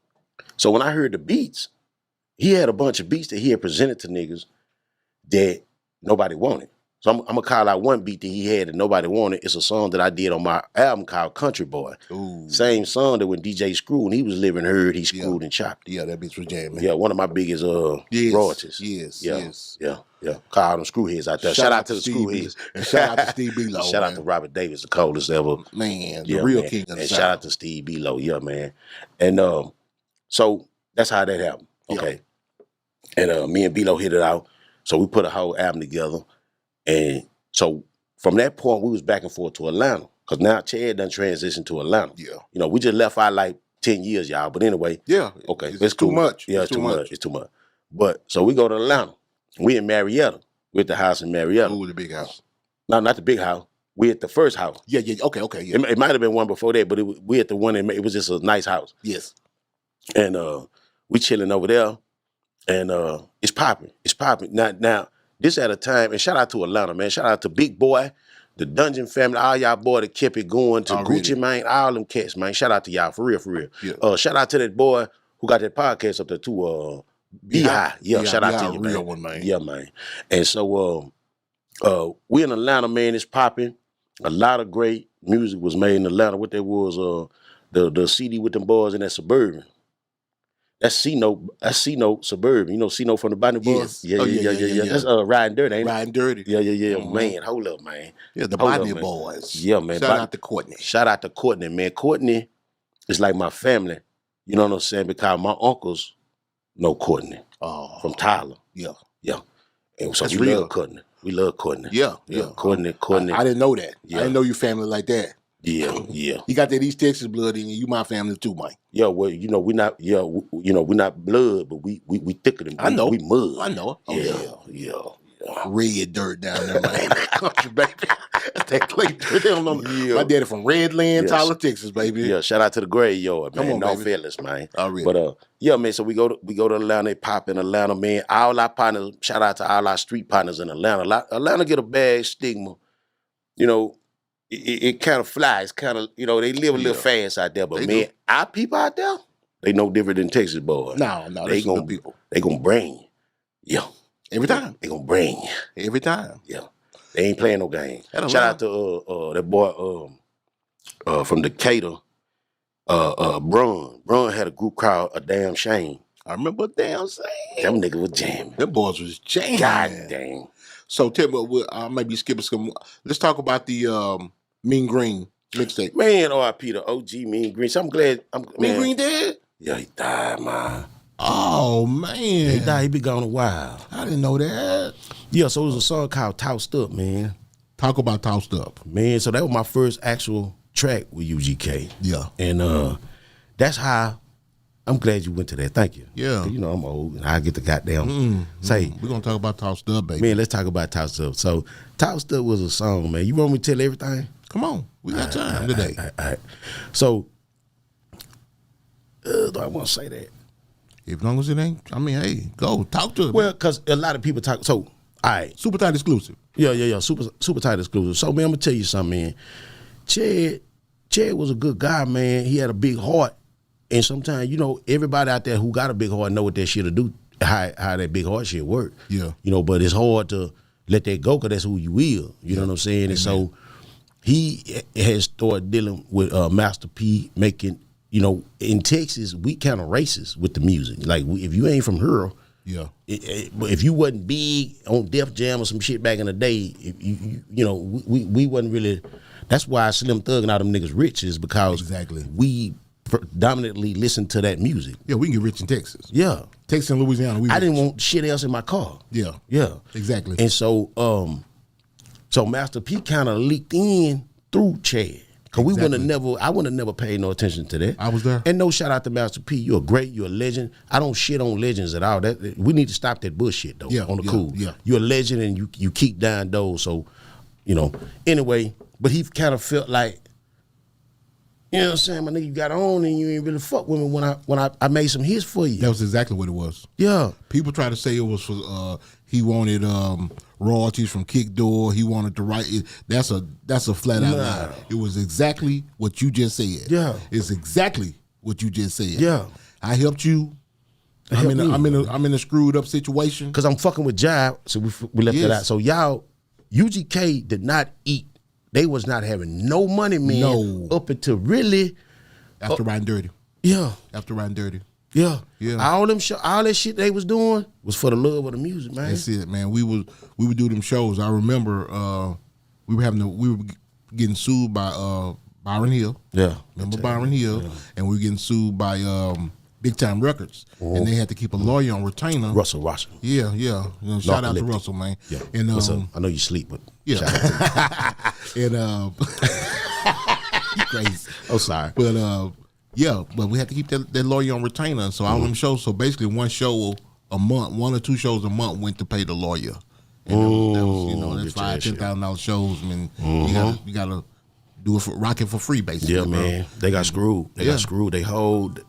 So when I heard the beats, he had a bunch of beats that he had presented to niggas that nobody wanted. So I'm going to call out one beat that he had that nobody wanted. It's a song that I did on my album called Country Boy. Ooh. Same song that when DJ Screw, when he was living, heard, he screwed and chopped. Yeah, that beats was jamming. Yeah, one of my biggest royalties. Yes. Yeah. Call them screwheads out there. Shout out to the screwheads. And shout out to Steve B-Lo. Shout out to Robert Davis, the coldest ever. Man, the real king of the And South. shout out to Steve B-Lo, yeah, man. And so that's how that happened. Okay. And me and B-Lo hit it out. So we put a whole album together. And so from that point, we was back and forth to Atlanta. Because now Chad done transitioned to Atlanta. Yeah. You know, we just left out like 10 years, y'all. But anyway. Yeah. Okay. It's too cool. much. Yeah, it's too much. It's too much. But so we go to Atlanta. We in Marietta. We at the house in Marietta. Ooh, the big house. No, not the big house. We at the first house. Yeah. Okay. Yeah. It might have been one before that, but we at the one, it was just a nice house. Yes. And we chilling over there. And it's popping. It's popping. Now, this at a time, and shout out to Atlanta, man. Shout out to Big Boy, the Dungeon family, all y'all boy that kept it going, to Gucci, man, all them cats, man. Shout out to y'all, for real. Yeah. Shout out to that boy who got that podcast up there too, B-High. Yeah, shout out to you, man. Real one, man. Yeah, man. And so we in Atlanta, man, it's popping. A lot of great music was made in Atlanta. What there was, the CD with them boys in that Suburban. That's C-Note Suburban. You know C-Note from the Bonnie Boys? Yes. Yeah. That's Riding Dirty, ain't it? Riding Dirty. Yeah. Mm-hmm. Man, hold up, man. Yeah, the Hold Bonnie up, man. Boys. Yeah, man. Shout out to Courtney. Shout out to Courtney, man. Courtney is like my family. You know what I'm saying? Because my uncles know Courtney from Tyler. Yeah. And so That's we real. love Courtney. We love Courtney. Yeah. Courtney. I didn't know that. Yeah. I didn't know you family like that. Yeah. You got that East Texas blood in you. You my family too, Mike. Yeah, well, we're not blood, but we thicker than I know. We mud. I know. Yeah. Red dirt down there, man. Country, baby. That's that clay dirt. They don't know. Yeah. My daddy from Redland, Yes. Tyler, Texas, baby. Yeah, shout out to the graveyard, man. Come on, No baby. fearless, man. Oh, really? But yeah, man. So we go to Atlanta. They pop in Atlanta, man. All our partners. Shout out to all our street partners in Atlanta. Atlanta get a bad stigma. You know, it kind of flies. Kind of, you know, they live a little fast out there. But They man, do. our people out there, they no different than Texas boys. No, they that's good people. They gonna bring you. Yeah. Every time. They gonna bring you. Every time. Yeah. They ain't playing no game. That Shout out to that boy from Decatur, Brun. Brun had a group called A Damn Shame. I remember damn saying. Them niggas was jamming. Them boys was jamming. God dang. So tell me, I might be skipping some. Let's talk about the Mean Green mixtape? Man, R.I.P. the OG Mean Green. So I'm glad. Mean Green dead? Yeah, he died, man. Oh man, He died. He been gone a while. I didn't know that. Yeah, so it was a song called Tossed Up, man. Talk about Tossed Up. Man, so that was my first actual track with UGK. Yeah. And that's how I'm glad you went to that. Thank you. Yeah. You know, I'm old and I get the goddamn say. We're gonna talk about Tossed Up, baby. Man, let's talk about Tossed Up. So Tossed Up was a song, man. You want me to tell everything? Come on. We got time today. All right. So do I want to say that? As long as it ain't, I mean, hey, go talk to it. Well, because a lot of people talk. So, all right. Super tight exclusive. Yeah. Super tight exclusive. So, man, I'm going to tell you something, man. Chad was a good guy, man. He had a big heart. And sometimes, you know, everybody out there who got a big heart know what that shit'll do, how that big heart shit work. Yeah. You know, but it's hard to let that go because that's who you will. You know what I'm saying? And so he has started dealing with Master P making, you know, in Texas, we kind of racist with the music. Like, if you ain't from here, Yeah. if you wasn't big on Def Jam or some shit back in the day, you know, we wasn't really. That's why Slim Thug and all them niggas rich is because Exactly. we predominantly listen to that music. Yeah, we can get rich in Texas. Yeah. Texas and Louisiana. I didn't want shit else in my car. Yeah. Yeah. Exactly. And so, so Master P kind of leaked in through Chad. Cause I wouldn't have never paid no attention to that. I was there. And no shout out to Master P. You're a legend. I don't shit on legends at all. We need to stop that bullshit though. Yeah, On the yeah, cool. yeah. You're a legend and you keep dying those. So, you know. Anyway, but he kind of felt like, you know what I'm saying, my nigga, you got on and you ain't really fuck with me when I made some hits for you. That was exactly what it was. Yeah. People try to say it was for he wanted royalties from Kick Door. He wanted to write it. That's a flat out lie. It was exactly what you just said. Yeah. It's exactly what you just said. Yeah. I helped you. I'm in a screwed up situation. Cause I'm fucking with Jaye, so we left Yes. that out. So y'all, UGK did not eat. They was not having no money, man. No. Up until really. After Riding Dirty. Yeah. After Riding Dirty. Yeah. Yeah. All that shit they was doing was for the love of the music, man. That's it, man. We would do them shows. I remember we were getting sued by Byron Hill. Yeah. Remember Byron Hill? Yeah. And we were getting sued by Big Time Records. And they had to keep a lawyer on retainer. Russell. Yeah. You know, shout out to Russell, man. Yeah. And What's up? I know you sleep, but yeah. shout out to you. And you crazy. Oh, sorry. But yeah, but we had to keep that lawyer on retainer. So all them shows. So basically, one show a month, 1 or 2 shows a month went to pay the lawyer. And that was, you know, that's $5,000-$10,000 shows. I mean, you gotta do it for rocking for free, basically. Yeah, man. They got screwed. They got screwed. They hold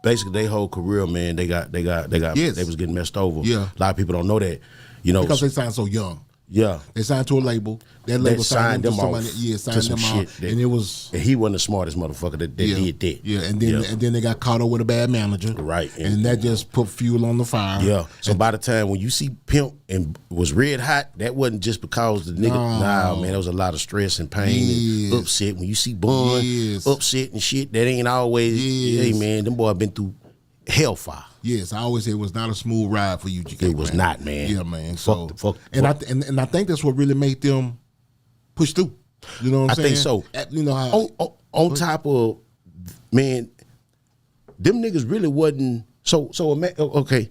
basically their whole career, man. They got. Yes. They was getting messed over. Yeah. A lot of people don't know that. You know, Because they signed so young. Yeah. They signed to a label. That label signed them off. to somebody. Yeah, signed them off. And it was. And he wasn't the smartest motherfucker that did that. Yeah, and then they got caught up with a bad manager. Right. And that just put fuel on the fire. Yeah. So by the time when you see Pimp and was red hot, that wasn't just because the nigga. Nah, man, there was a lot of stress and pain and upset. When you see Bun upset and shit, that ain't always. Hey, man, them boys been through hellfire. Yes, I always say it was not a smooth ride for UGK. It was not, man. Yeah, man. I think that's what really made them push through. You know what I'm saying? I think so. You know how on top of, man, them niggas really wasn't okay.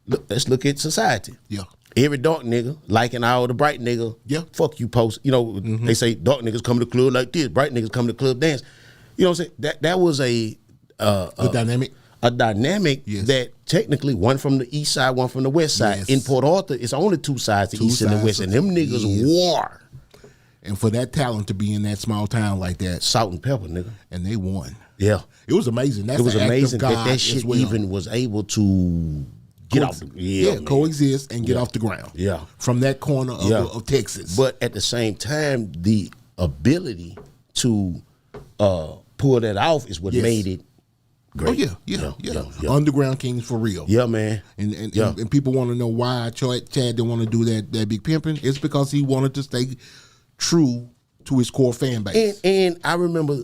Let's look at society. Yeah. Every dark nigga liking all the bright nigga. Yeah. Fuck you post. You know, they say dark niggas come to the club like this, bright niggas come to the club dance. You know what I'm saying? That was a dynamic. A dynamic that technically one from the east side, one from the west side. Yes. In Port Arthur, it's only 2 sides, the east and the west, and them niggas war. And for that talent to be in that small town like that, salt and pepper, nigga, and they won. Yeah, it was amazing. It was amazing that shit even was able to get off. Coexist and get off the ground. Yeah, from that corner of Texas. But at the same time, the ability to pull that off is what made it great. Oh yeah. Underground Kings for real. Yeah, man. And people want to know why Chad didn't want to do that big pimping. It's because he wanted to stay true to his core fan base. And I remember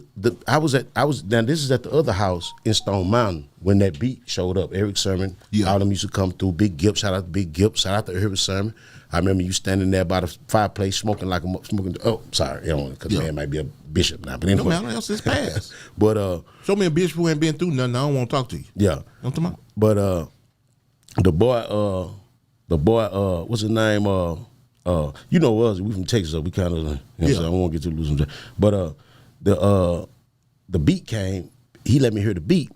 I was now this is at the other house in Stone Mountain when that beat showed up. Eric Sermon, all them used to come through. Big Gip, shout out to Big Gip, shout out to Eric Sermon. I remember you standing there by the fireplace smoking like smoking. Oh, sorry, because man might be a bishop now. But anyway, no man, else is past. But show me a bishop who ain't been through nothing. I don't want to talk to you. Yeah, don't talk about. But the boy, what's his name? You know us, we from Texas, so we kind of, I don't want to get too loose. But the beat came. He let me hear the beat.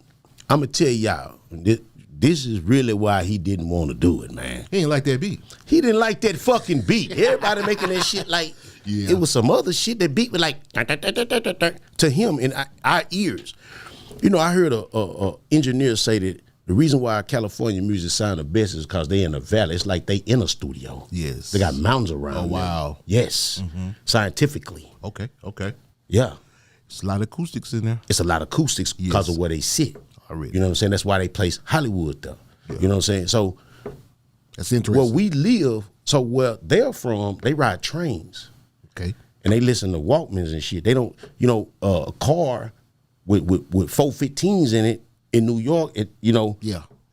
I'm gonna tell y'all, this is really why he didn't want to do it, man. He didn't like that beat. He didn't like that fucking beat. Everybody making that shit like it was some other shit. That beat was like to him in our ears. You know, I heard a engineer say that the reason why California music sound the best is because they in the valley. It's like they in a studio. Yes. They got mountains around. Oh, wow. Them. Yes. Scientifically. Okay. Yeah. It's a lot of acoustics in there. It's a lot of acoustics because of where they sit. Already. You know what I'm saying? That's why they place Hollywood there. Yeah. You know what I'm saying? So that's interesting. Where we live, so where they're from, they ride trains. Okay. And they listen to Walkmans and shit. They don't, a car with 415s in it in New York,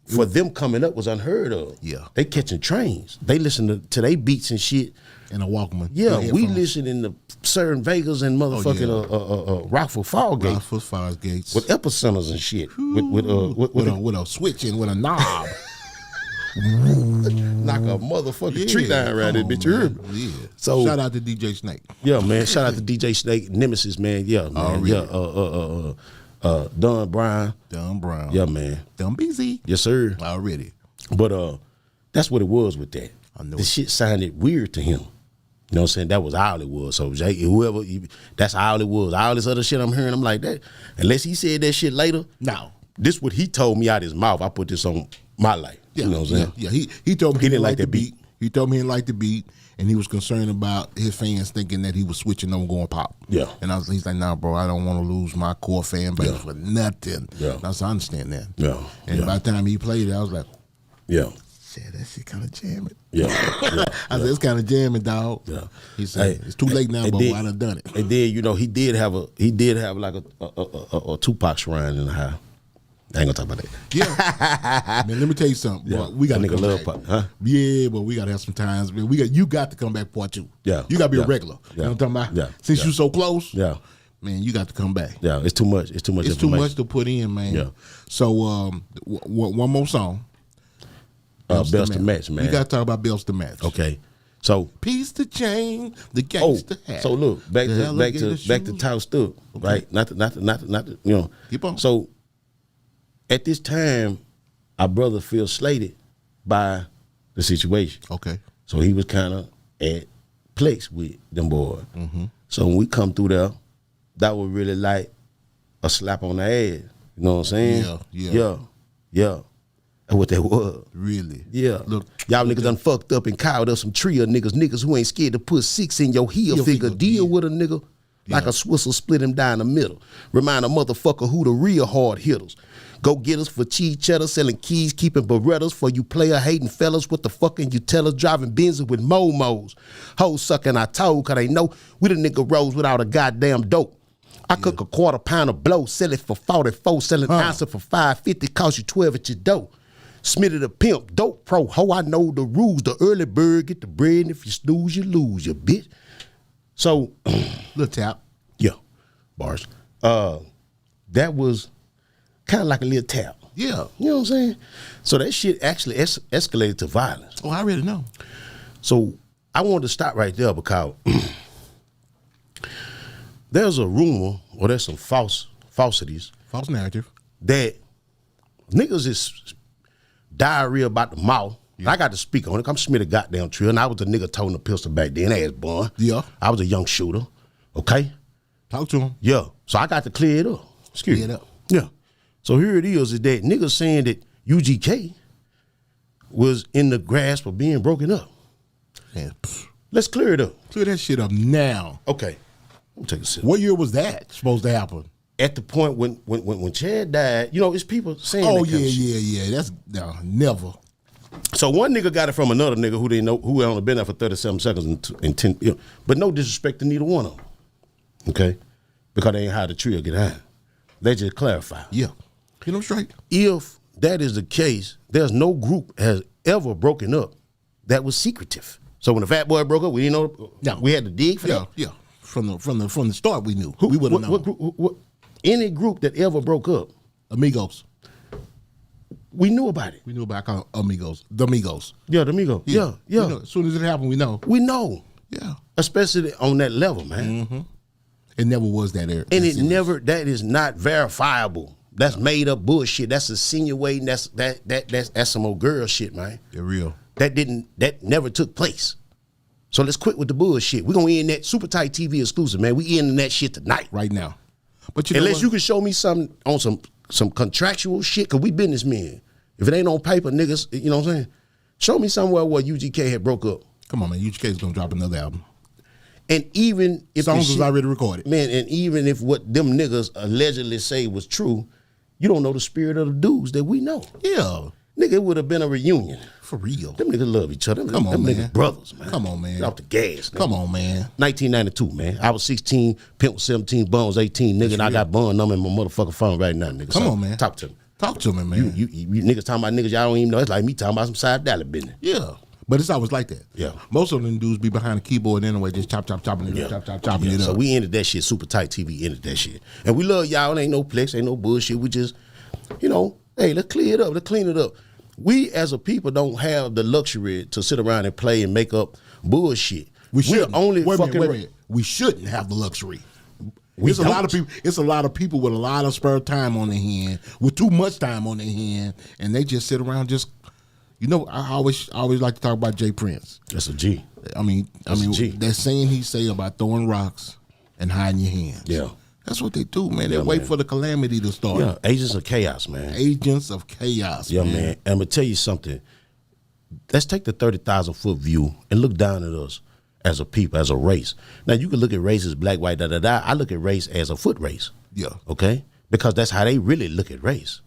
for them coming up was unheard of. Yeah. They catching trains. They listen to they beats and shit. And a Walkman. Yeah, we listening to Certain Vegas and motherfucking Rockford Fall Gates. Rockford Fall Gates. With epicenters and shit. With a switch and with a knob. Knock a motherfucking tree down around this bitch. You heard me? Yeah. So shout out to DJ Snake. Yeah, man. Shout out to DJ Snake, Nemesis, man. Yeah, man. Really? Don Brown. Yeah, man. Don BZ. Yes, sir. Already. But that's what it was with that. I know the shit sounded weird to him. You know what I'm saying? That was all it was. So Jaye, that's all it was. All this other shit I'm hearing, I'm like that. Unless he said that shit later. No. This what he told me out his mouth. I put this on my life. Yeah, you know what I'm saying? Yeah. He told me he didn't like that beat. He told me he didn't like the beat, and he was concerned about his fans thinking that he was switching on going pop. Yeah. And he's like, nah, bro, I don't want to lose my core fan base for nothing. Yeah. I understand that. Yeah. And by the time he played it, I was like, yeah. Shit, that shit kind of jamming. Yeah. I said, it's kind of jamming, dog. Yeah. He said, it's too late now, but I done done it. And then, he did have like a Tupac shrine in the house. I ain't gonna talk about that. Yeah, man. Let me tell you something. Yeah. Boy, we got to come love back. Huh? Yeah, but we got to have some times. Man. You got to come back part 2. Yeah, you got to be a regular. Yeah. You know what I'm talking about? Yeah, Since you so close. Yeah, man, you got to come back. Yeah, it's too much. It's too much. It's too much to put in, man. Yeah. So one more song. Belts to match, man. We got to talk about belts to match. Okay. So piece to chain, the gangster hat. So look, back to Tau Stood, okay. Right? Not to Keep on. So at this time, our brother feels slated by the situation. Okay. So he was kind of at plex with them boys. Mm-hmm. So when we come through there, that was really like a slap on the ass. You know what I'm saying? Yeah. That's what that was. Really? Yeah. Look, y'all niggas done fucked up and cowed up some Trill niggas who ain't scared to put 6 in your heel figure. Deal with a nigga like a Swisher, split him down the middle. Remind a motherfucker who the real hard hitters. Go get us for cheese cheddar, selling keys, keeping Berettas for you player hating fellas. What the fucking you tell us, driving Benzes with momos. Hoes sucking our toe, cause they know we the nigga rolls without a goddamn dope. I cook a quarter pound of blow, sell it for 44, selling ounce for $5.50, cost you 12 at your dough. Smitty the Pimp, dope pro, ho, I know the rules. The early bird get the bread, and if you snooze, you lose, you bitch. So, little tap. Yeah, bars. That was kind of like a little tap. Yeah. You know what I'm saying? So that shit actually escalated to violence. Oh, I already know. So I wanted to stop right there because there's a rumor, or there's some falsities. False narrative. That niggas is diarrhea about the mouth. Yeah. I got to speak on it. I'm Smitty goddamn Trill, and I was the nigga toting the pistol back then, ass born. Yeah. I was a young shooter. Okay? Talk to him. Yeah. So I got to clear it up. Excuse me. Clear it up. Yeah. So here it is that niggas saying that UGK was in the grasp of being broken up. Man, let's clear it up. Clear that shit up now. Okay. Let me take a sip. What year was that supposed to happen? At the point when Chad died, it's people saying oh, that kind of shit. Yeah. That's never. So one nigga got it from another nigga who didn't know, who only been there for 37 seconds and 10, but no disrespect to neither one of them. Okay? Because they ain't how the Trill get high. They just clarify. Yeah. Get them straight. If that is the case, there's no group has ever broken up that was secretive. So when the Fat Boy broke up, we didn't know. No. We had to dig for that. Yeah. From the start, we knew. We would have known. What group, any group that ever broke up, Amigos. we knew about it. We knew about Amigos. The Amigos. Yeah, the Migos. Yeah. We know. As soon as it happened, we know. We know. Yeah. Especially on that level, man. Mm-hmm. It never was that era. And that is not verifiable. That's made up bullshit. That's insinuating. That's some old girl shit, man. They're real. That never took place. So let's quit with the bullshit. We're gonna end that Super Tight TV exclusive, man. We ending that shit tonight. Right now. But you know unless what? you can show me something on some contractual shit, cause we businessmen. If it ain't on paper, niggas, you know what I'm saying? Show me somewhere where UGK had broke up. Come on, man. UGK is gonna drop another album. And even if songs was already recorded. Man, and even if what them niggas allegedly say was true, you don't know the spirit of the dudes that we know. Yeah. Nigga, it would have been a reunion. For real. Them niggas love each other. Come on, them man. niggas brothers, man. Come on, man. Get off the gas, nigga. Come on, man. 1992, man. I was 16, Pimp was 17, Bun was 18, nigga, and I got Bun number in my motherfucking phone right now, nigga. Come So, on, man. Talk to me. Talk to me, man. You niggas talking about niggas y'all don't even know. It's like me talking about some side dollar business. Yeah. But it's always like that. Yeah. Most of them dudes be behind the keyboard anyway, just chopping it up, chopping it up. So we ended that shit. Super Tight TV ended that shit. And we love y'all. It ain't no flex, ain't no bullshit. We just, hey, let's clear it up. Let's clean it up. We as a people don't have the luxury to sit around and play and make up bullshit. We shouldn't. Only wait a fucking. minute. We shouldn't have the luxury. It's a lot of people. It's a lot of people with a lot of spare time on their hand, with too much time on their hand, and they just sit around. I always like to talk about Jay Prince. That's a G. I mean, G. that saying he say about throwing rocks and hiding your hands. Yeah. That's what they do, man. They wait for the calamity to start. Yeah, agents of chaos, man. Agents of chaos, Yeah, man. man. And I'm going to tell you something. Let's take the 30,000-foot view and look down at us as a people, as a race. Now, you can look at race as black, white, da-da-da. I look at race as a foot race. Yeah. Okay? Because that's how they really look at race.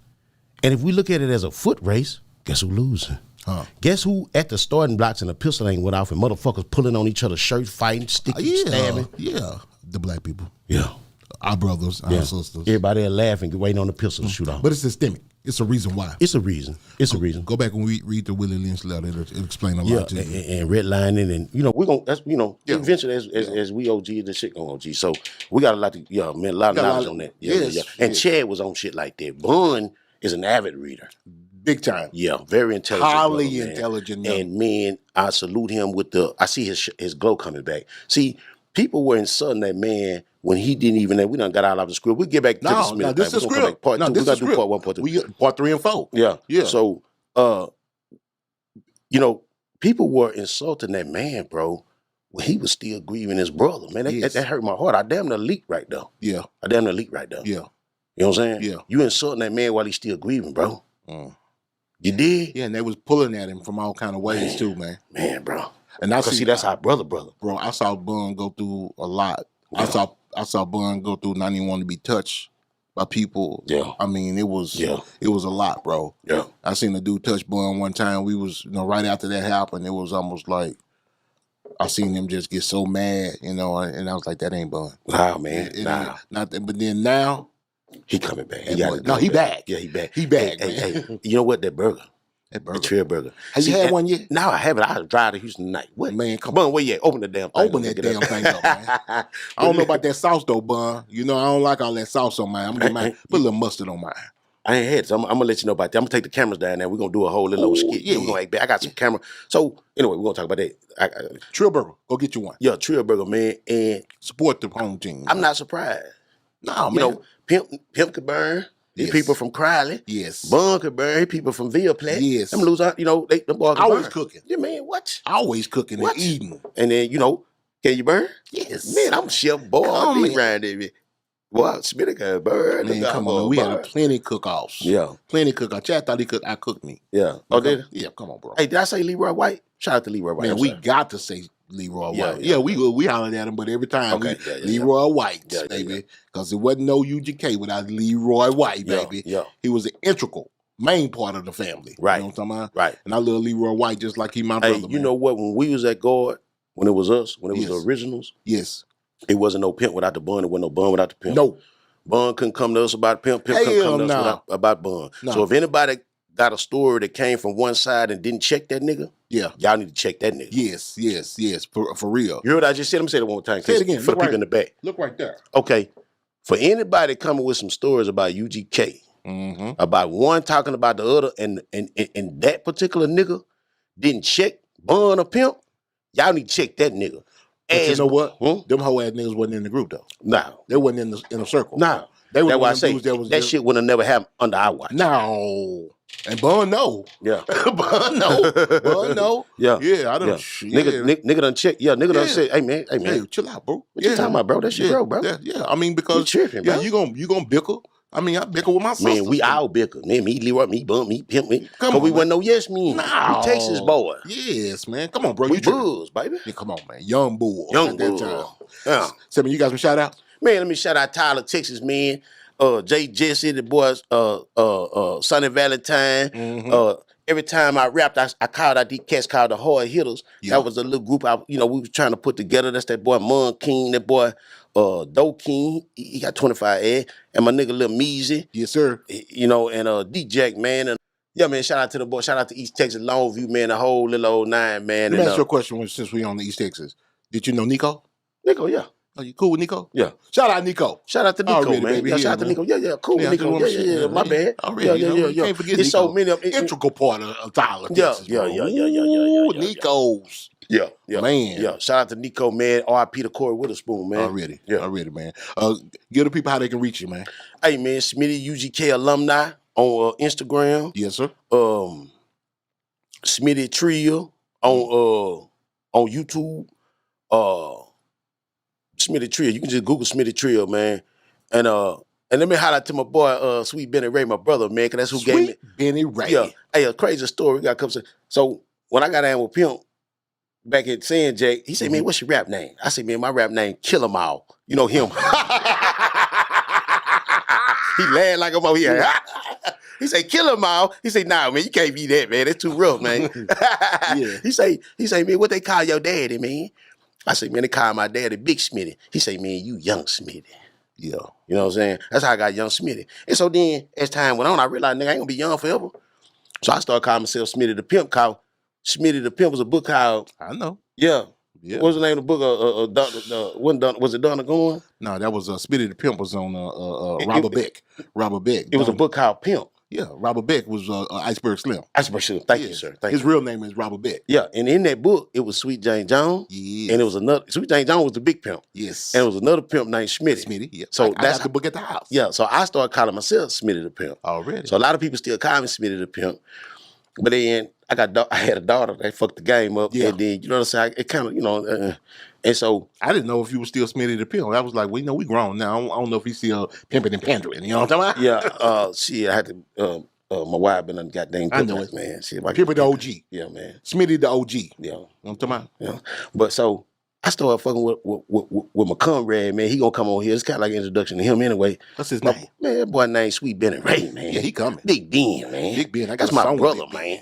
And if we look at it as a foot race, guess who losing? Huh. Guess who at the starting blocks and the pistol ain't went off and motherfuckers pulling on each other's shirts, fighting, sticking, stabbing? Yeah. The black people. Yeah. Our brothers, our sisters. Everybody are laughing, waiting on the pistol to shoot off. But it's systemic. It's a reason why. It's a reason. It's a reason. Go back and read the Willie Lynch letter. It'll explain a lot to you. And redlining, and we're gonna. That's eventually as we OG, the shit gonna OG. So we got a lot of a lot of knowledge on that. Yeah. And Chad was on shit like that. Bun is an avid reader. Big time. Yeah, very intelligent. Highly brother, man. intelligent. And man, I salute him with I see his glow coming back. See, people were insulting that man when he didn't even. We done got out of the script. We get back to the Smith. No, this is script. Part two. We got to do part 1, part 2. We part 3 and 4. Yeah. Yeah. So, people were insulting that man, bro, when he was still grieving his brother. Man, that hurt my heart. I damn near leaked right there. Yeah. I damn near leaked right there. Yeah. You know what I'm saying? Yeah. You insulting that man while he's still grieving, bro. You did? Yeah, and they was pulling at him from all kind of ways too, man. Man, bro. And I see that's our brother. Bro, I saw Bun go through a lot. Yeah. I saw Bun go through not even want to be touched by people. Yeah. I mean, it was a lot, bro. Yeah. I seen a dude touch Bun one time. We was, right after that happened, it was almost like I seen them just get so mad, and I was like, that ain't Bun. Nah, man. Nah. But then now he coming back. He back. Yeah, he back. He back, man. Hey, you know what? That burger. The Trill burger. Have you had one yet? No, I haven't. I drive to Houston tonight. What? Man, come on. Where you at? Open the damn thing. Open that damn thing up, man. I don't know about that sauce though, Bun. I don't like all that sauce on mine. I'm gonna get put a little mustard on mine. I ain't had it, so I'm gonna let you know about that. I'm gonna take the cameras down there. We're gonna do a whole little skit. Yeah, we're gonna act back. I got some camera. So anyway, we're gonna talk about that. Trill burger. Go get you one. Yeah, Trill burger, man. And support the home team. I'm not surprised. No, man. Pimp could burn. These people from Crowley. Yes. Bun could burn. People from Ville Platte. Yes. Them lose out, them boys always burn. Cooking. Yeah, man, what? Always cooking and eating. And then, can you burn? Yes. Man, I'm chef boy. I'm around there. Well, Smitty can burn. Man, come on, we had plenty cook-offs. Yeah. Plenty cook-offs. Chad thought he could out-cook me. Yeah. Oh, did he? Yeah, come on, bro. Hey, did I say Leroy White? Shout out to Leroy White. Man, we got to say Leroy White. Yeah, we hollered at him, but every time Leroy White, baby. Because it wasn't no UGK without Leroy White, baby. Yeah. He was an integral, main part of the family. Right. You know what I'm talking about? Right. And I love Leroy White just like he my brother. Hey, you know what? When we was at guard, when it was us, when it was the originals, yes, It wasn't no pimp without the bun. It wasn't no bun without the pimp. No. Bun couldn't come to us about pimp. Pimp couldn't come to us about bun. Nah. So if anybody got a story that came from one side and didn't check that nigga, y'all need to check that nigga. Yes. For real. You heard what I just said? Let me say it one more time. Say it again. For the people in the back. Look right there. Okay. For anybody coming with some stories about UGK, about one talking about the other, and that particular nigga didn't check bun or pimp, y'all need to check that nigga. But you know what? Them hoe ass niggas wasn't in the group though. No. They wasn't in a circle. No. That's why I say that shit would have never happened under our watch. No. And Bun no. Yeah. Bun no. Yeah. I don't. Nigga done check. Yeah, nigga done said, hey man. Hey, chill out, bro. What you talking about, bro? That's your girl, bro. Yeah. I mean, because you tripping, bro. you gonna bicker. I mean, I bicker with my sister. Man, we all bicker. Man, me, Leroy, me, Bun, me, Pimp, me. Come on, we wasn't no yes men. No. We Texas boy. Yes, man. Come on, bro. We bulls, baby. Yeah, come on, man. Young bull. Young bull. Yeah. Seven, you got some shout out? Man, let me shout out Tyler, Texas, man. Jay Jesse, the boys, Sonny Valentine. Every time I rapped, I called out these cats called the Hard Hitters. That was a little group we was trying to put together. That's that boy Mon King, that boy Doe King. He got 25 ad. And my nigga Lil Meezy. Yes, sir. And D-Jack, man. And yeah, man, shout out to the boy. Shout out to East Texas, Longview, man, the whole little old nine, man. Let me ask you a question since we on the East Texas. Did you know Nico? Nico, yeah. Are you cool with Nico? Yeah. Shout out Nico. Shout out to Nico, already, man. Baby. Shout out to Nico. Yeah. Cool with Nico. Yeah. My bad. Already, yeah. Can't forget It's Nico. so many of them. Integral part of Tyler, Texas. Yeah. Nico's. Yeah. Man. Yeah. Shout out to Nico, man. R.I.P. to Corey Witherspoon, man. Already, man. Give the people how they can reach you, man. Hey, man, Smitty UGK Alumni on Instagram. Yes, sir. Smitty Trill on YouTube. Smitty Trill. You can just Google Smitty Trill, man. And let me highlight to my boy, Sweet Benny Ray, my brother, man, because that's who gave me. Sweet Benny Ray. Yeah. Hey, a crazy story. We got a couple. So when I got down with Pimp back at San Jay, he said, man, what's your rap name? I said, man, my rap name, Kill 'Em All. You know him. He laughed like I'm over here. He say, Kill 'Em All. He say, nah, man, you can't be that, man. That's too rough, man. He say, man, what they call your daddy, man? I say, man, they call my daddy Big Smitty. He say, man, you Young Smitty. Yeah. You know what I'm saying? That's how I got Young Smitty. And so then, as time went on, I realized, nigga, I ain't gonna be young forever. So I started calling myself Smitty the Pimp. Called Smitty the Pimp was a book called... I know. Yeah. What was the name of the book? Was it Donna Gorn? No, that was Smitty the Pimp was on Robert Beck. Robert Beck. It was a book called Pimp. Yeah, Robert Beck was Iceberg Slim. Iceberg Slim. Thank you, sir. Thank His you. real name is Robert Beck. Yeah, and in that book, it was Sweet Jane Jones. Yes. And it was another... Sweet Jane Jones was the big pimp. Yes. And it was another pimp named Smitty. Smitty, yeah. So I got the book at the house. Yeah, so I started calling myself Smitty the Pimp. Already. So a lot of people still call me Smitty the Pimp. But then I had a daughter that fucked the game up. Yeah. And then, you know what I'm saying? It kind of, and so. I didn't know if you were still Smitty the Pimp. I was like, well, we grown now. I don't know if he's still pimping and pandering. You know what I'm talking about? Yeah. I had to, my wife been on goddamn I know it, man. Pimper the OG. Yeah, man. Smitty the OG. Yeah. You know what I'm talking about? Yeah. But so I started fucking with my comrade, man. He gonna come on here. It's kind of like an introduction to him anyway. What's his name? Man, that boy named Sweet Benny Ray, man. Yeah, he coming. Big Ben, man. Big Ben. That's my brother, man.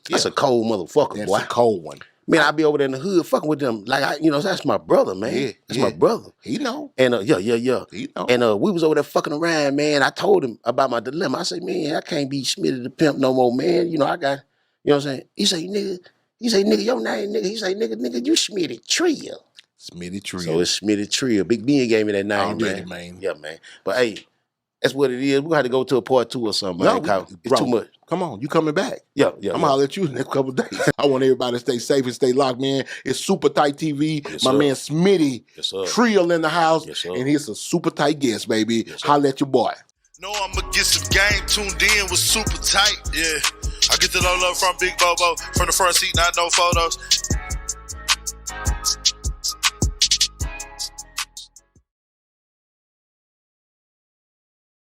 That's a cold motherfucker, boy. That's a cold one. Man, I be over there in the hood fucking with them. Like, that's my brother, man. Yeah, that's my brother. He know. And, He know. And we was over there fucking around, man. I told him about my dilemma. I said, man, I can't be Smitty the Pimp no more, man. I got, you know what I'm saying? He say, nigga, your name, nigga. He say, nigga, you Smitty Trill. Smitty Trill. So it's Smitty Trill. Big Ben gave me that name, man. Yeah, man. But, hey, that's what it is. We're going to have to go to a part 2 or something. No, it's too much. Come on, you coming back. Yeah. I'm going to holler at you in the next couple of days. I want everybody to stay safe and stay locked, man. It's Super Tight TV. Yes, my man Smitty Trill in the house. Yes, sir. And he's a super tight guest, baby. Yes, holler at your boy. No, I'ma get some game tuned in with Super Tight. Yeah. I get the low from Big Bobo. From the front seat, not no photos.